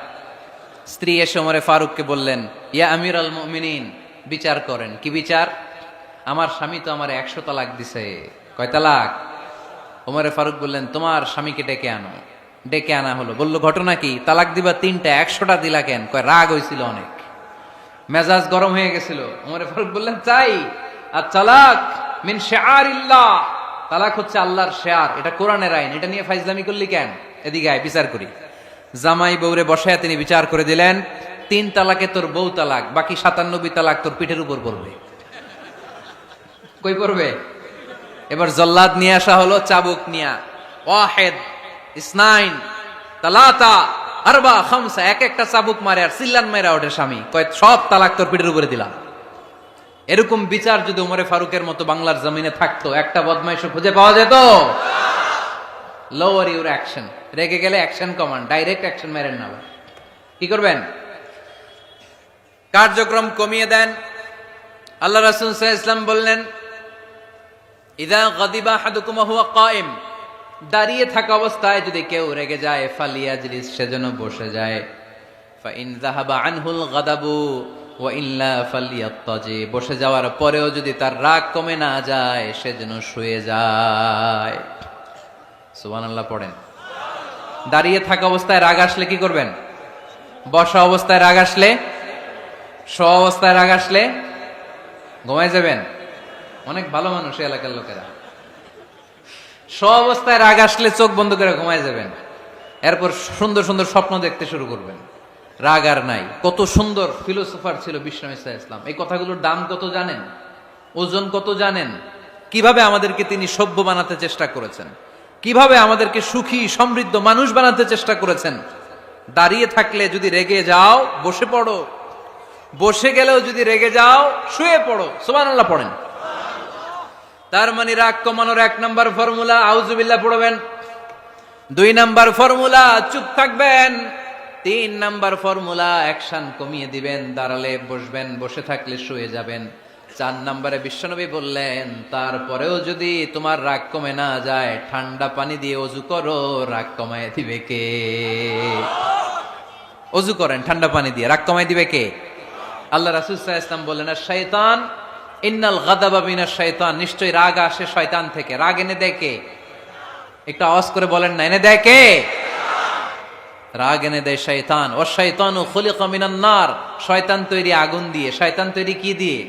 স্ত্রী এসে ওমরে ফারুককে বললেন, ইয়া আমিরাল মুমিনিন, বিচার করেন। কি বিচার? আমার স্বামী তো আমার 100 তালাক দিছে। কয় তালাক? ওমরে ফারুক বললেন, তোমার স্বামীকে ডেকে আনো। ডেকে আনা হলো। বলল, ঘটনা কি? তালাক দিবা 3টা, 100টা দিলা কেন? কয় রাগ হয়েছিল অনেক, মেজাজ গরম হয়ে গেছিল। ওমরে ফারুক বললেন, চাই আর তালাক মিন শিআরিল্লাহ, তালাক হচ্ছে আল্লাহর শিআর, এটা কোরআনের আইন, এটা নিয়ে ফাইজলামি করলি কেন? এদিকে আয়, বিচার করি। জামাই বউরে বসায়া তিনি বিচার করে দিলেন, 3 তালাকে তোর বউ তালাক, বাকি 97 তালাক তোর পিঠের উপর পড়বে। কই পড়বে? এবার জল্লাদ নিয়ে আসা হলো, চাবুক নিয়া, ওয়াহিদ, ইসনাইন, তালাতা, আরবা, খামসা, এক একটা চাবুক মারে আর সিল্লান মাইরা ওঠে স্বামী। কয় সব তালাক তোর পিঠের উপরে দিলাম। এরকম বিচার যদি ওমরে ফারুকের মতো বাংলার জমিনে থাকতো, একটা বদমাইশও খুঁজে পাওয়া যেত? লোয়ার ইউর অ্যাকশন, রেগে গেলে অ্যাকশন কমান, ডাইরেক্ট অ্যাকশন মেরেন না। কি করবেন? কার্যক্রম কমিয়ে দেন। আল্লাহ রাসূল সাল্লাল্লাহু আলাইহি ওয়াসাল্লাম বললেন, ইযা গাদিবা আহাদুকুম ওয়া হুয়া কায়েম, দাঁড়িয়ে থাকা অবস্থায় যদি কেউ রেগে যায়, ফালিয়াজলিস, সেজন্য বসে যায়। ফা ইন যাহাবা আনহুল গাদাবু ওয়া ইল্লা ফালিয়াত্তাজি, বসে যাওয়ার পরেও যদি তার রাগ কমে না যায়, সেজন্য শুয়ে যায়। সুবহানাল্লাহ পড়েন। দাঁড়িয়ে থাকা অবস্থায় রাগ আসলে কি করবেন? বসা অবস্থায় রাগ আসলে, শোয়া অবস্থায় রাগ আসলে ঘুমায় যাবেন। অনেক ভালো মানুষ এই এলাকার লোকেরা। শোয়া অবস্থায় রাগ আসলে চোখ বন্ধ করে ঘুমায় যাবেন, এরপর সুন্দর সুন্দর স্বপ্ন দেখতে শুরু করবেন। রাগ আর নাই। কত সুন্দর ফিলোসোফার ছিল বিষ্ণু ঈসা ইসলাম। এই কথাগুলোর দাম কত জানেন? ওজন কত জানেন? কিভাবে আমাদেরকে তিনি সভ্য বানাতে চেষ্টা করেছেন, কিভাবে আমাদেরকে সুখী সমৃদ্ধ মানুষ বানাতে চেষ্টা করেছেন। দাঁড়িয়ে থাকলে যদি রেগে যাও বসে পড়ো, বসে গেলেও যদি রেগে যাও শুয়ে পড়ো। সুবহানাল্লাহ পড়েন। তার মানে রাগ কমানোর 1 নাম্বার ফর্মুলা আউযুবিল্লাহ পড়বেন, 2 নাম্বার ফর্মুলা চুপ থাকবেন, 3 নাম্বার ফর্মুলা অ্যাকশন কমিয়ে দিবেন, দাঁড়ালে বসবেন, বসে থাকলে শুয়ে যাবেন। 4 নাম্বারে বিশ্বনবী বললেন তারপরেও যদি তোমার রাগ কমে না যায় ঠান্ডা পানি দিয়ে ওযু করো, রাগ কমায় দিবে কে? ওযু করেন ঠান্ডা পানি দিয়ে, রাগ কমায় দিবে কে? আল্লাহ রাসূল সাল্লাল্লাহু আলাইহি ওয়াসাল্লাম বললেন আর শয়তান ইন্নাল গাদাবা মিনাশ শয়তান, নিশ্চয়ই রাগ আসে শয়তান থেকে। রাগ এনে দেয় কে? একটু আওয়াজ করে বলেন না, এনে দেয় কে? রাগ এনে দেয় শয়তান। ও শয়তানু খুলিকা মিনান নার, শয়তান তৈরি আগুন দিয়ে। শয়তান তৈরি কি দিয়ে?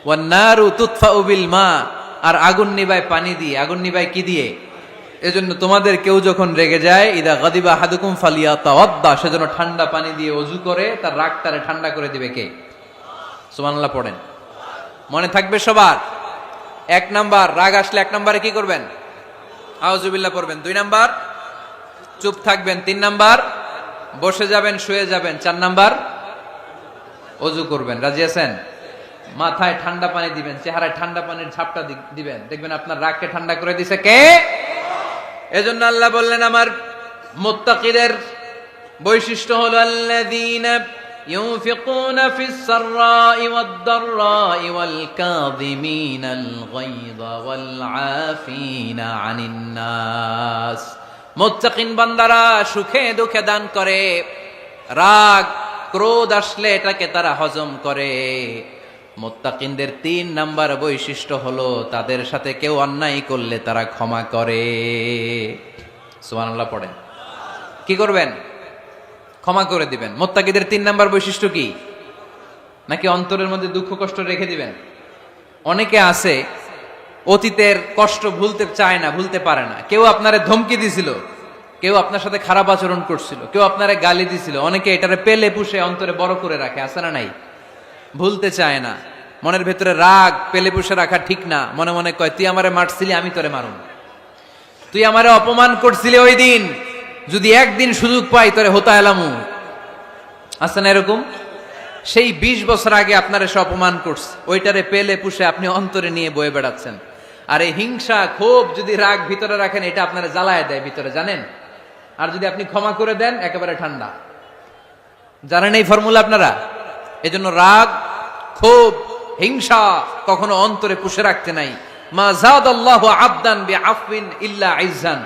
ওয়ান নারু তুতফাউ বিল মা, আর আগুন নিবায় পানি দিয়ে। আগুন নিবায় কি দিয়ে? এজন্য তোমাদের কেউ যখন রেগে যায় ইদা গাদিবা আহাদুকুম ফালিয়াতাওয়াদ্দা, সেজন্য ঠান্ডা পানি দিয়ে ওযু করে তার রাগটারে ঠান্ডা করে দিবে কে? সুবহানাল্লাহ পড়েন। মনে থাকবে সবার। 1 নাম্বার রাগ আসলে 1 নাম্বারে কি করবেন? আউযুবিল্লাহ পড়বেন। 2 নাম্বার চুপ থাকবেন। 3 নাম্বার বসে যাবেন, শুয়ে যাবেন। 4 নাম্বার ওযু করবেন। রাজি আছেন? মাথায় ঠান্ডা পানি দিবেন, চেহারায় ঠান্ডা পানির ঝাপটা দিবেন, দেখবেন আপনার রাগকে ঠান্ডা করে দিছে কে? এজন্য আল্লাহ বললেন আমার মুত্তাকিদের বৈশিষ্ট্য হলো আল্লাযীনা ইউনফিকুনা ফিস সাররাই ওয়াদ দাররাই ওয়াল কাযিমিনাল গায়যা ওয়াল আফিনা আনিন নাস। মুত্তাকিন বান্দারা সুখে দুঃখে দান করে, রাগ ক্রোধ আসলে এটাকে তারা হজম করে। মুত্তাকিনদের 3 নাম্বার বৈশিষ্ট্য হলো তাদের সাথে কেউ অন্যায় করলে তারা ক্ষমা করে। সুবহানাল্লাহ পড়েন। কি করবেন? ক্ষমা করে দিবেন। মুত্তাকিদের 3 নাম্বার বৈশিষ্ট্য কি? নাকি অন্তরের মধ্যে দুঃখ কষ্ট রেখে দিবেন? অনেকে আছে অতীতের কষ্ট ভুলতে চায় না, ভুলতে পারে না। কেউ আপনারে ধমকি দিছিল, কেউ আপনার সাথে খারাপ আচরণ করছিল, কেউ আপনারে গালি দিছিল, অনেকে এটারে পেলে পুষে অন্তরে বড় করে রাখে, আছে না নাই? ভুলতে চায় না। মনের ভেতরে রাগ পেলে পুষে রাখা ঠিক না। মনে মনে কয় তুই আমারে মারছিলি, আমি তোরে মারুম। তুই আমারে অপমান করছিলি ওই দিন, যদি একদিন সুযোগ পাই তোরে হতা এলামু। আছে না এরকম? সেই 20 বছর আগে আপনার এসে অপমান করছে, ওইটারে পেলে পুষে আপনি অন্তরে নিয়ে বয়ে বেড়াচ্ছেন। আর এই হিংসা ক্ষোভ যদি রাগ ভিতরে রাখেন, এটা আপনারা জ্বালায় দেয় ভিতরে, জানেন? আর যদি আপনি ক্ষমা করে দেন একেবারে ঠান্ডা। জানেন এই ফর্মুলা আপনারা? এজন্য রাগ ক্ষোভ হিংসা কখনো অন্তরে পুষে রাখতে নাই। মা যাদাল্লাহু আবদান বিআফওয়িন ইল্লা ইজ্জান,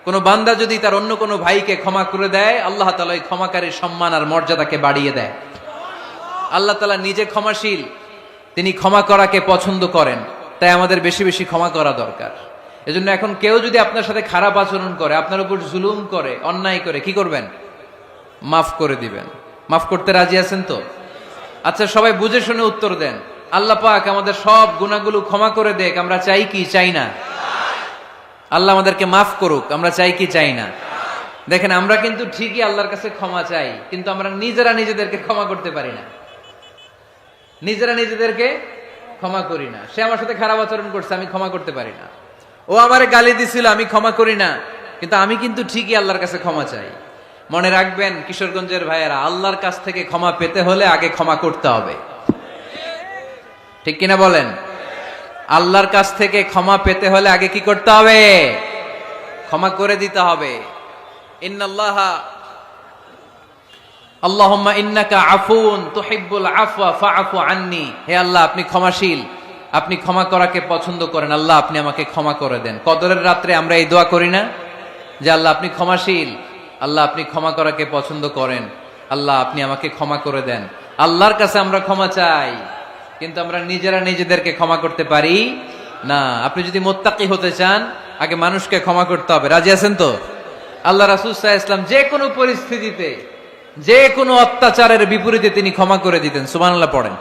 কোন বান্দা যদি তার অন্য কোন ভাইকে ক্ষমা করে দেয়, আল্লাহ তাআলা এই ক্ষমাকারীর সম্মান আর মর্যাদাকে বাড়িয়ে দেয়। আল্লাহ তাআলা নিজে ক্ষমাশীল, তিনি ক্ষমা করাকে পছন্দ করেন, তাই আমাদের বেশি বেশি ক্ষমা করা দরকার। এজন্য এখন কেউ যদি আপনার সাথে খারাপ আচরণ করে, আপনার উপর জুলুম করে, অন্যায় করে, কি করবেন? মাফ করে দিবেন। মাফ করতে রাজি আছেন তো? আচ্ছা সবাই বুঝে শুনে উত্তর দেন। আল্লাহ পাক আমাদের সব গুনাহগুলো ক্ষমা করে দেখ, আমরা চাই কি চাই না? আল্লাহ আমাদেরকে মাফ করুক, আমরা চাই কি চাই না? দেখেন আমরা কিন্তু ঠিকই আল্লাহর কাছে ক্ষমা চাই, কিন্তু আমরা নিজেরা নিজেদেরকে ক্ষমা করতে পারি না। নিজেরা নিজেদেরকে ক্ষমা করি না। সে আমার সাথে খারাপ আচরণ করছে, আমি ক্ষমা করতে পারি না। ও আমারে গালি দিছিল, আমি ক্ষমা করি না, কিন্তু আমি কিন্তু ঠিকই আল্লাহর কাছে ক্ষমা চাই। মনে রাখবেন কিশোরগঞ্জের ভাইয়েরা, আল্লাহর কাছ থেকে ক্ষমা পেতে হলে আগে ক্ষমা করতে হবে। ঠিক কিনা বলেন? আল্লাহর কাছ থেকে ক্ষমা পেতে হলে আগে কি করতে হবে? ক্ষমা করে দিতে হবে। ইন্নাল্লাহা আল্লাহুম্মা ইন্নাকা আফুন তুহিব্বুল আফওয়া ফাআফু আন্নি। হে আল্লাহ, আপনি ক্ষমাশীল, আপনি ক্ষমা করাকে পছন্দ করেন। আল্লাহ আপনি আমাকে ক্ষমা করে দেন। কদরের রাত্রে আমরা এই দোয়া করি না যে আল্লাহ আপনি ক্ষমাশীল, আল্লাহ আপনি ক্ষমা করাকে পছন্দ করেন, আল্লাহ আপনি আমাকে ক্ষমা করে দেন। আল্লাহর কাছে আমরা ক্ষমা চাই, কিন্তু আমরা নিজেরা নিজেদেরকে ক্ষমা করতে পারি না। আপনি যদি মুত্তাকি হতে চান, আগে মানুষকে ক্ষমা করতে হবে। রাজি আছেন তো? আল্লাহ রাসূল সাল্লাল্লাহু আলাইহি ওয়াসাল্লাম যে কোনো পরিস্থিতিতে, যে কোনো অত্যাচারের বিপরীতে তিনি ক্ষমা করে দিতেন। সুবহানাল্লাহ পড়েন।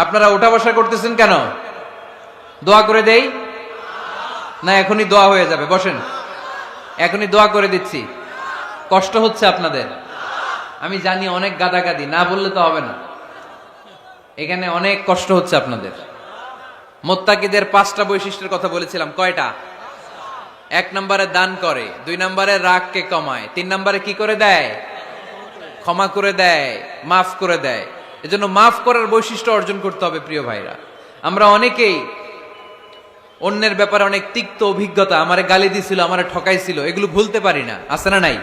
আপনারা ওঠা বসা করতেছেন কেন? দোয়া করে দেই না? এখনই দোয়া হয়ে যাবে, বসেন। এখনই দোয়া করে দিচ্ছি। কষ্ট হচ্ছে আপনাদের? আমি জানি অনেক গাদাগাদি, না বললে তো হবে না। এখানে অনেক কষ্ট হচ্ছে আপনাদের। মুত্তাকিদের 5টা বৈশিষ্ট্যের কথা বলেছিলাম, কয়টা? 1 নম্বরে দান করে, 2 নম্বরে রাগকে কমায়, 3 নম্বরে কি করে দেয়? ক্ষমা করে দেয়, মাফ করে দেয়। এজন্য মাফ করার বৈশিষ্ট্য অর্জন করতে হবে প্রিয় ভাইরা। আমরা অনেকেই অন্যের ব্যাপারে অনেক তিক্ত অভিজ্ঞতা, আমারে গালি দিছিল, আমারে ঠকাইছিল, এগুলো ভুলতে পারি না, আছে না নাই?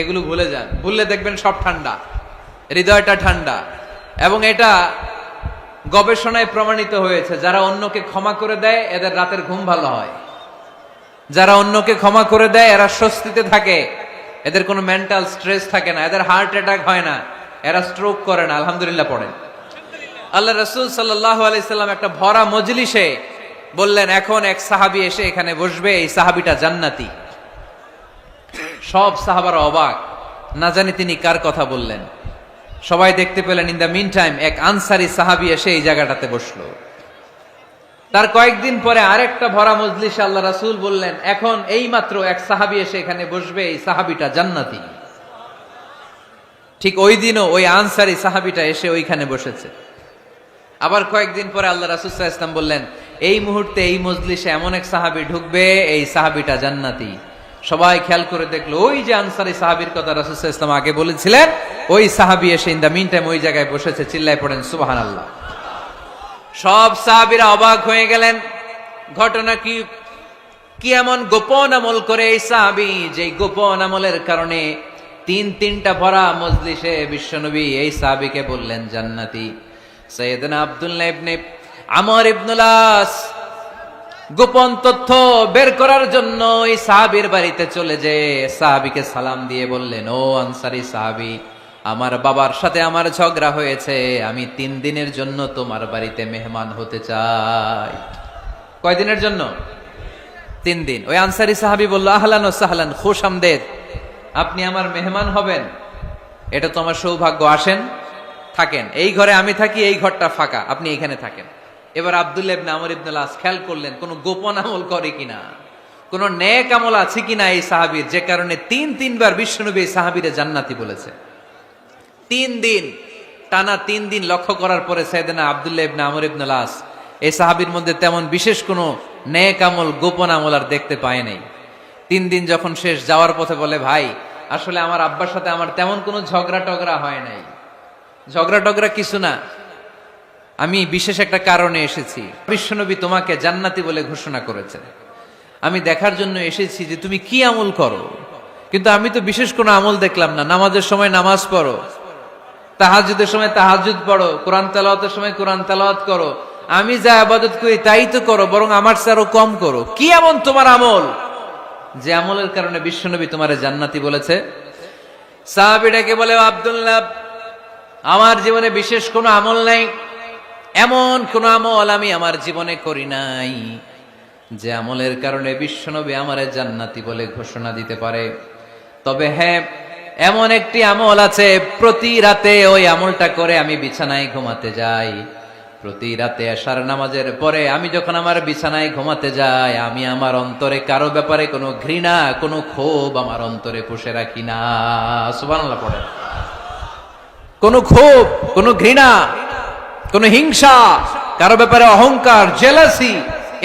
এগুলো ভুলে যান, ভুললে দেখবেন সব ঠান্ডা, হৃদয়টা ঠান্ডা। এবং এটা গবেষণায় প্রমাণিত হয়েছে, যারা অন্যকে ক্ষমা করে দেয় এদের রাতের ঘুম ভালো হয়। যারা অন্যকে ক্ষমা করে দেয় এরা স্বস্তিতে থাকে, এদের কোনো মেন্টাল স্ট্রেস থাকে না, এদের হার্ট অ্যাটাক হয় না, এরা স্ট্রোক করে না। আলহামদুলিল্লাহ পড়েন। আল্লাহ রাসূল সাল্লাল্লাহু আলাইহি সাল্লাম একটা ভরা মজলিসে বললেন, এখন এক সাহাবী এসে এখানে বসবে, এই সাহাবীটা জান্নাতি। সব সাহাবারা অবাক, না জানি তিনি কার কথা বললেন। সবাই দেখতে পেলেন ইন দ্য মিন টাইম এক আনসারী সাহাবী এসে এই জায়গাটাতে বসলো। তার কয়েকদিন পরে আরেকটা ভরা মজলিসে আল্লাহ রাসূল বললেন, এখন এই মাত্র এক সাহাবী এসে এখানে বসবে, এই সাহাবীটা জান্নাতি। ঠিক ওই দিনও ওই আনসারী সাহাবীটা এসে ওইখানে বসেছে। আবার কয়েকদিন পরে আল্লাহ রাসূল সাল্লাল্লাহু আলাইহি ওয়াসাল্লাম বললেন, এই মুহূর্তে এই মজলিসে এমন এক সাহাবী ঢুকবে, এই সাহাবীটা জান্নাতি। সবাই খেয়াল করে দেখলো, ওই যে আনসারী সাহাবীর কথা রাসূল সাল্লাল্লাহু আলাইহি ওয়াসাল্লাম আগে বলেছিলেন, ওই সাহাবী এসে ইন দ্য মিন টাইম ওই জায়গায় বসেছে। চিল্লায় পড়েন সুবহানাল্লাহ। সব সাহাবীরা অবাক হয়ে গেলেন, ঘটনা কি? কি এমন গোপন আমল করে এই সাহাবী, যে গোপন আমলের কারণে তিনটা ভরা মজলিসে বিশ্বনবী এই সাহাবীকে বললেন জান্নাতি। সাইয়েদনা আব্দুল্লাহ ইবনে আমর ইবনুল আস গোপন তথ্য বের করার জন্য এই সাহাবীর বাড়িতে চলে যেয়ে সাহাবীকে সালাম দিয়ে বললেন, ও আনসারী সাহাবী, আমার বাবার সাথে আমার ঝগড়া হয়েছে, আমি 3 দিনের জন্য তোমার বাড়িতে মেহমান হতে চাই। কয়দিনের জন্য? 3 দিন। ওই আনসারী সাহাবী বলল, আহলান ওয়া সাহলান, খুশআমদেদ, আপনি আমার মেহমান হবেন, এটা তো আমার সৌভাগ্য, আসেন থাকেন, এই ঘরে আমি থাকি, এই ঘরটা ফাঁকা, আপনি এখানে থাকেন। এবার আব্দুল্লাহ ইবনে আমর ইবনুল আস খেয়াল করলেন কোন গোপন আমল করে কিনা, কোন নেক আমল আছে কিনা এই সাহাবীর, যে কারণে 3বার বিশ্বনবী এই সাহাবীরে জান্নাতি বলেছে। 3 দিন টানা 3 দিন লক্ষ্য করার পরে সাইয়েদনা আব্দুল্লাহ ইবনে আমর ইবনুল আস এই সাহাবীর মধ্যে তেমন বিশেষ কোনো নেক আমল, গোপন আমল আর দেখতে পায় নাই। 3 দিন যখন শেষ, যাওয়ার পথে বলে, ভাই আসলে আমার আব্বার সাথে আমার তেমন কোনো ঝগড়া টগড়া হয় নাই, ঝগড়া টগড়া কিছু না, আমি বিশেষ একটা কারণে এসেছি। বিশ্বনবী তোমাকে জান্নাতি বলে ঘোষণা করেছেন, আমি দেখার জন্য এসেছি যে তুমি কি আমল করো। কিন্তু আমি তো বিশেষ কোনো আমল দেখলাম না, নামাজের সময় নামাজ পড়ো, তাহাজ্জুদের সময় তাহাজ্জুদ পড়ো, কোরআন তেলাওয়াতের সময় কোরআন তেলাওয়াত করো, আমি যা ইবাদত করি তাই তো করো, বরং আমার চেয়ে আরো কম করো। কি এমন তোমার আমল যে আমলের কারণে বিশ্বনবী তোমারে জান্নাতি বলেছে? সাহাবীটাকে বলে, আব্দুল্লাহ, আমার জীবনে বিশেষ কোনো আমল নাই, এমন কোন আমল আমি আমার জীবনে করি নাই যে আমলের কারণে বিশ্বনবী আমারে জান্নাতি বলে ঘোষণা দিতে পারে। তবে হ্যাঁ, এমন একটি আমল আছে, প্রতি রাতে ওই আমলটা করে আমি বিছানায় ঘুমাতে যাই। প্রতি রাতে এশার নামাজের পরে আমি যখন আমার বিছানায় ঘুমাতে যাই, আমি আমার অন্তরে কারো ব্যাপারে কোনো ঘৃণা, কোনো ক্ষোভ আমার অন্তরে পুষে রাখি না। সুবহানাল্লাহ পড়ে। কোনো ক্ষোভ, কোনো ঘৃণা, কোনো হিংসা, কারো ব্যাপারে অহংকার, জেলাসি,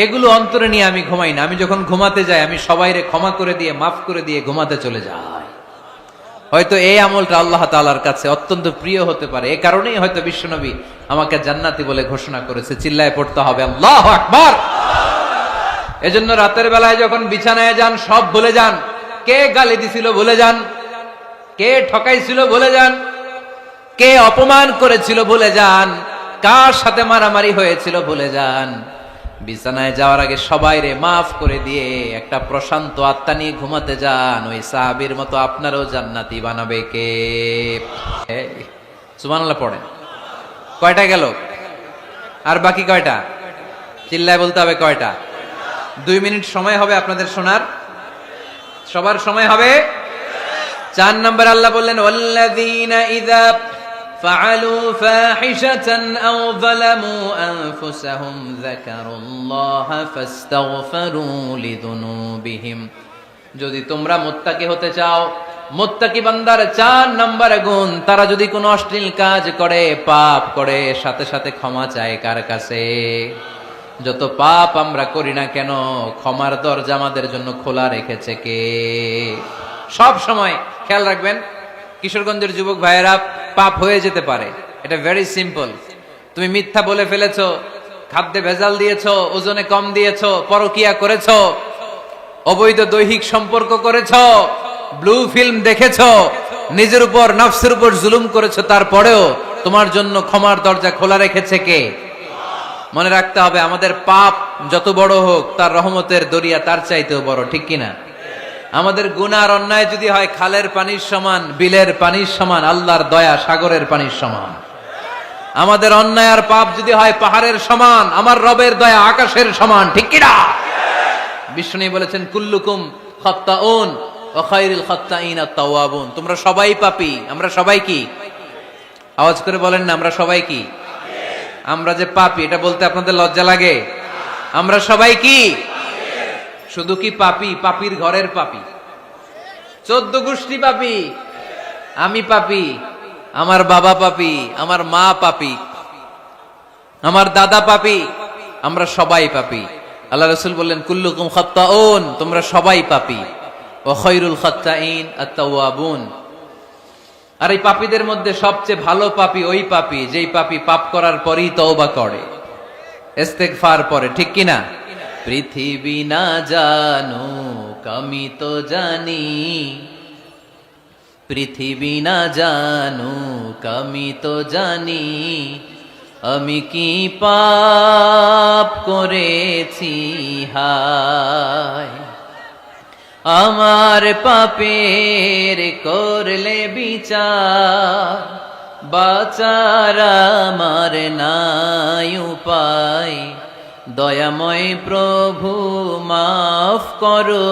এগুলো অন্তরে নিয়ে আমি ঘুমাই না। আমি যখন ঘুমাতে যাই, আমি সবাইরে ক্ষমা করে দিয়ে, মাফ করে দিয়ে ঘুমাতে চলে যাই। হয়তো এই আমলটা আল্লাহ তাআলার কাছে অত্যন্ত প্রিয় হতে পারে, এই কারণেই হয়তো বিশ্বনবী আমাকে জান্নাতি বলে ঘোষণা করেছে। চিল্লায় পড়তে হবে আল্লাহু আকবার। এজন্য রাতের বেলায় যখন বিছানায় যান, সব ভুলে যান। কে গালি দিছিল ভুলে যান, কে ঠকাইছিল ভুলে যান, কে অপমান করেছিল ভুলে যান, কার সাথে মারামারি হয়েছিল ভুলে যান। বিছানায় যাওয়ার আগে সবাইরে মাফ করে দিয়ে একটা প্রশান্ত আত্মা নিয়ে ঘুমাতে যান। ওই সাহাবীর মতো আপনারও জান্নাতি বানাবে কে? সুবহানাল্লাহ পড়েন। কয়টা গেল? আর বাকি কয়টা? চিল্লায় বলতে হবে কয়টা? 2 মিনিট সময় হবে আপনাদের শোনার। সবার সময় হবে। 4 নম্বর আল্লাহ বললেন, ওয়াল্লাযীনা ইযা فعلوا فاحشة أو ظلموا أنفسهم ذكروا الله فاستغفروا لذنوبهم। যদি তোমরা মুত্তাকি হতে চাও, মুত্তাকি বান্দার 4 নম্বর গুণ, তারা যদি কোনো অশ্লীল কাজ করে, পাপ করে, সাথে সাথে ক্ষমা চায় কার কাছে? যত পাপ আমরা করি না কেন, ক্ষমার দরজা আমাদের জন্য খোলা রেখেছে কে? সব সময় খেয়াল রাখবেন, কিশোরগঞ্জের যুবক ভাইয়েরা, পাপ হয়ে যেতে পারে, এটা ভেরি সিম্পল। তুমি মিথ্যা বলে ফেলেছো, খাদ্যে ভেজাল দিয়েছো, ওজনে কম দিয়েছো, পরকিয়া করেছো, অবৈধ দৈহিক সম্পর্ক করেছো, ব্লু ফিল্ম দেখেছো, নিজের উপর নফসের উপর জুলুম করেছো, তারপরেও তোমার জন্য ক্ষমার দরজা খোলা রেখেছে কে? মনে রাখতে হবে, আমাদের পাপ যত বড় হোক, তার রহমতের দরিয়া তার চাইতেও বড়, ঠিক কিনা? আমাদের গুনার অন্যায় যদি হয় খালের পানির সমান, বিলের পানির সমান, আল্লাহর দয়া সাগরের পানির সমান। আমাদের অন্যায় আর পাপ যদি হয় পাহাড়ের সমান, আমার রবের দয়া আকাশের সমান, ঠিক কিনা? বিষ্ণু বলেছেন, কুল্লুকুম খাত্তাউন ওয়া খায়রুল খাত্তাইন আত-তাওয়াবুন। তোমরা সবাই পাপী। আমরা সবাই কি? আওয়াজ করে বলেন না, আমরা সবাই কি? আমরা যে পাপী, এটা বলতে আপনাদের লজ্জা লাগে? আমরা সবাই কি? শুধু কি পাপী? পাপীর ঘরের পাপী, 14 গোষ্ঠী পাপী। আমি পাপী, আমার বাবা পাপী, আমার মা পাপী, আমার দাদা পাপী, আমরা সবাই পাপী। আল্লাহ রাসূল বললেন, কুল্লুকুম খাত্তাউন, তোমরা সবাই পাপী, ওয়া খায়রুল খাত্তাইন আত-তাওয়াবুন। আর এই পাপীদের মধ্যে সবচেয়ে ভালো পাপী ওই পাপী যেই পাপী পাপ করার পরই তওবা করে, ইস্তেগফার পড়ে, ঠিক কিনা? পৃথিবী না জানুক আমি তো জানি, পৃথিবী না জানুক আমি তো জানি, আমি কি পাপ করেছি হায়, আমার পাপের করলে বিচার, বাঁচার আমার নাই উপায়, দয়াময় প্রভু মাফ করো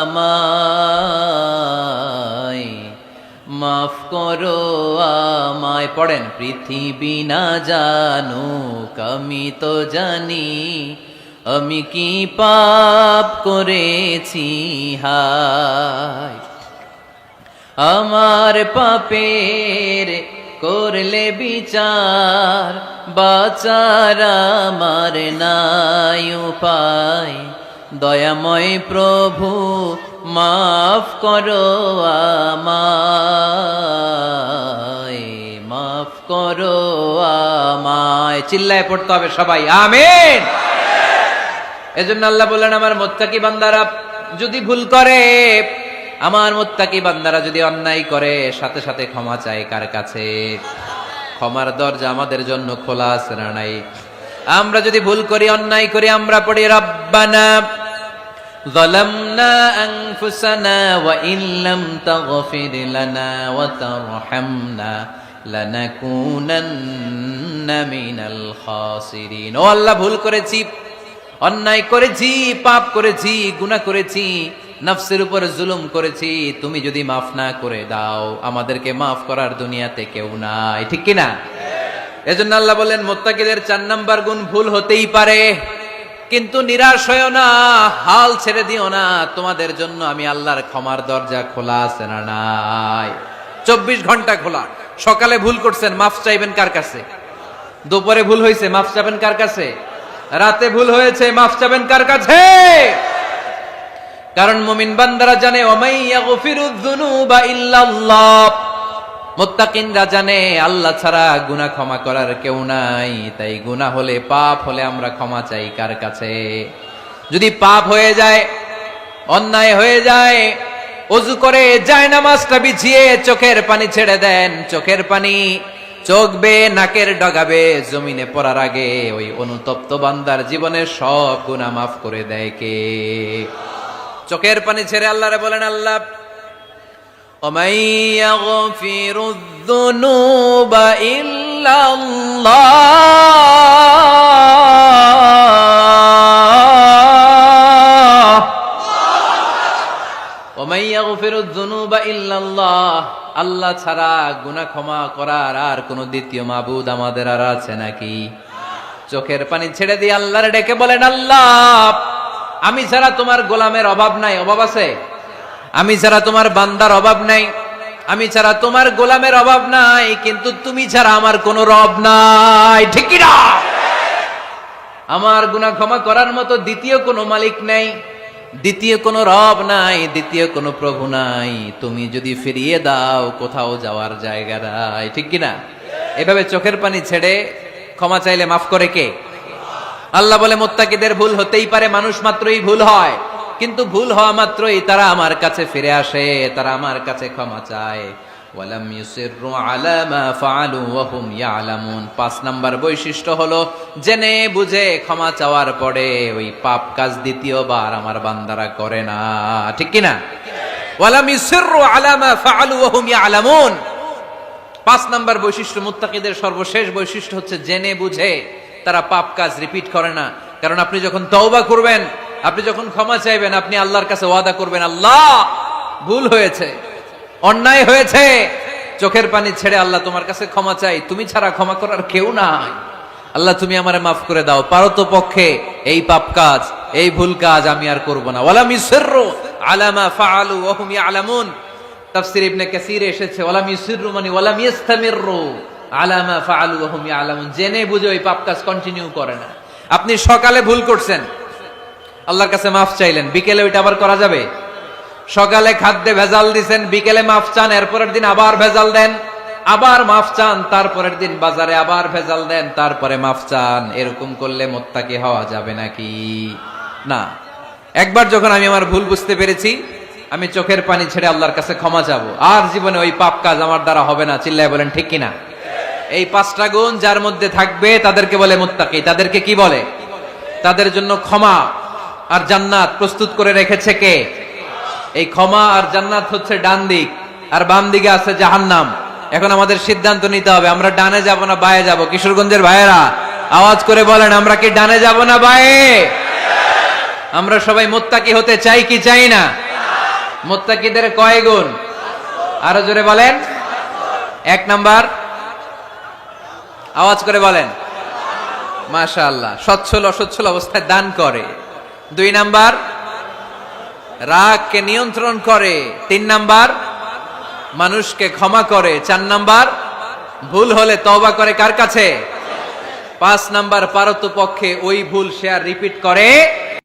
আমায়, মাফ করো আমায়। পড়েন, পৃথিবী না জানুক আমি তো জানি, আমি কি পাপ করেছি হায়, আমার পাপের করলে বিচার, বাঁচার আমার নাই উপায়, দয়াময় প্রভু মাফ করো আমায়, মাফ করো আমায়। চিল্লায় পড়তে হবে সবাই, আমিন। এজন্য আল্লাহ বললেন, আমার মুত্তাকি বান্দারা যদি ভুল করে, আমার মুত্তাকি বান্দারা যদি অন্যায় করে, সাথে সাথে ক্ষমা চায় কার কাছে? ক্ষমার দরজা আমাদের জন্য খোলা আছে না নাই? আমরা যদি ভুল করি, অন্যায় করি, আমরা পড়ি, রব্বানা যালামনা আনফুসানা ওয়া ইন লাম তাগফির লানা ওয়া তারহামনা লানাকুনান্না মিনাল খাসিরিন। ও আল্লাহ, ভুল করেছি, অন্যায় করেছি, পাপ করেছি, গুনাহ করেছি, নফসের উপর জুলুম করেছি, তুমি যদি মাফ না করে দাও, আমাদেরকে মাফ করার দুনিয়াতে কেউ নাই, ঠিক কিনা? এজন্য আল্লাহ বলেন, মুত্তাকিদের 4 নাম্বার গুণ, ভুল হতেই পারে, কিন্তু নিরাশ হয়ো না, হাল ছেড়ে দিও না, তোমাদের জন্য আমি আল্লাহর ক্ষমার দরজা খোলা আছে না নাই? 24 ঘন্টা খোলা। সকালে ভুল করছেন, মাফ চাইবেন কার কাছে? দুপুরে ভুল হয়েছে, মাফ চাইবেন কার কাছে? রাতে ভুল হয়েছে, মাফ চাইবেন কার কাছে? কারণ মুমিন বান্দারা জানে, ওয়ামাই ইয়াগফিরুয যুনুবা ইল্লাল্লাহ, মুত্তাকিনরা জানে আল্লাহ ছাড়া গুনাহ ক্ষমা করার কেউ নাই। তাই গুনাহ হলে, পাপ হলে আমরা ক্ষমা চাই কার কাছে? যদি পাপ হয়ে যায়, অন্যায় হয়ে যায়, ওযু করে জায়নামাজটা বিছিয়ে চোখের পানি ছেড়ে দেন, চোখের পানি চোখ বেয়ে নাকের ডগাবে জমিনে পড়ার আগে ওই অনুতপ্ত বান্দার জীবনের সব গুনাহ মাফ করে দেয় কে? চোখের পানি ছেড়ে আল্লাহরে বলেন, আল্লাহ ওমাই ইয়াগফিরুয যুনুবা ইল্লাল্লাহ, ওমাই ইয়াগফিরুয যুনুবা ইল্লাল্লাহ, আল্লাহ ছাড়া গুনাহ ক্ষমা করার আর কোন দ্বিতীয় মাবুদ আমাদের আর আছে নাকি? চোখের পানি ছেড়ে দিয়ে আল্লাহরে ডেকে বলেন, আল্লাহ আমি ছাড়া তোমার গোলামের অভাব নাই, অভাব আছে? আমি ছাড়া তোমার বান্দার অভাব নাই, আমি ছাড়া তোমার গোলামের অভাব নাই, কিন্তু তুমি ছাড়া আমার কোনো রব নাই, ঠিক কি না? আমার গুনাহ ক্ষমা করার মতো দ্বিতীয় কোনো মালিক নাই, দ্বিতীয় কোনো রব নাই, দ্বিতীয় কোনো প্রভু নাই, তুমি যদি ফিরিয়ে দাও কোথাও যাওয়ার জায়গা নাই, ঠিক কিনা? এভাবে চোখের পানি ছেড়ে ক্ষমা চাইলে মাফ করে কে? আল্লাহ বলে মুত্তাকিদের ভুল হতেই পারে, মানুষ মাত্রই ভুল হয়, কিন্তু ভুল হওয়া মাত্রই তারা আমার কাছে ফিরে আসে, তারা আমার কাছে ক্ষমা চায়। ওয়ালাম ইউসিররু আলা মা ফাআলু ওয়া হুম ইয়ালামুন। ৫ নাম্বার বৈশিষ্ট্য হলো জেনে বুঝে ক্ষমা চাওয়ার পরে ওই পাপ কাজ দ্বিতীয়বার আমার বান্দারা করে না, ঠিক কিনা? ওয়ালাম ইউসিররু আলা মা ফাআলু ওয়া হুম ইয়ালামুন। ৫ নাম্বার বৈশিষ্ট্য, মুত্তাকিদের সর্বশেষ বৈশিষ্ট্য হচ্ছে জেনে বুঝে তারা পাপ কাজ রিপিট করে না। কারণ আপনি যখন তওবা করবেন, আপনি যখন ক্ষমা চাইবেন, আপনি আল্লাহর কাছে ওয়াদা করবেন, আল্লাহ ভুল হয়েছে, অন্যায় হয়েছে, চোখের পানি ছেড়ে আল্লাহ তোমার কাছে ক্ষমা চাই, তুমি ছাড়া ক্ষমা করার কেউ নাই, আল্লাহ তুমি আমারে মাফ করে দাও, পারতো পক্ষে এই পাপ কাজ, এই ভুল কাজ আমি আর করব না। ওয়ালাম ইউসিররু আলা মা ফাআলু ওয়া হুম ইয়ালামুন। তাফসীর ইবনে কাসীরে এসেছে ওয়ালাম ইউসিররু মানে ওয়ালাম ইস্তামিররু আলা মা ফাআলু ওয়া হুম ইয়ালামুন, জেনে বুঝে ওই পাপ কাজ কন্টিনিউ করে না। আপনি সকালে ভুল করছেন, আল্লাহর কাছে মাফ চাইলেন, বিকেলে ওইটা আবার করা যাবে? সকালে খাদ্যে ভেজাল দিছেন, বিকেলে মাফ চান, এরপরের দিন আবার ভেজাল দেন, আবার মাফ চান, তারপরের দিন বাজারে আবার ভেজাল দেন, তারপরে মাফ চান। এরকম করলে মুত্তাকি হওয়া যাবে নাকি? না। একবার যখন আমি আমার ভুল বুঝতে পেরেছি, আমি চোখের পানি ছেড়ে আল্লাহর কাছে ক্ষমা চাবো, আর জীবনে ওই পাপ কাজ আমার দ্বারা হবে না। চিল্লায় বলেন ঠিক কিনা? এই 5টা গুণ যার মধ্যে থাকবে তাদেরকে বলে মুত্তাকি। তাদেরকে কি বলে? তাদের জন্য ক্ষমা আর জান্নাত প্রস্তুত করে রেখেছে কে? এই ক্ষমা আর জান্নাত হচ্ছে ডান দিক, আর বাম দিকে আছে জাহান্নাম। এখন আমাদের সিদ্ধান্ত নিতে হবে, আমরা ডানে যাব না বায়ে যাব। কিশোরগঞ্জের ভাইয়েরা আওয়াজ করে বলেন, আমরা কি ডানে যাব না বায়ে? আমরা সবাই মুত্তাকি হতে চাই কি চাই না? মুত্তাকিদের কয় গুণ? আরো জোরে বলেন। 1 নাম্বার, আওয়াজ করে বলেন। মাশাআল্লাহ, সচ্ছল অসচ্ছল অবস্থায় দান করে। 2 নাম্বার, রাগকে নিয়ন্ত্রণ করে। 3 নাম্বার, মানুষকে ক্ষমা করে। 4 নাম্বার, ভুল হলে তওবা করে কার কাছে? 5 নাম্বার, পারতপক্ষে ওই ভুল সে আর রিপিট করে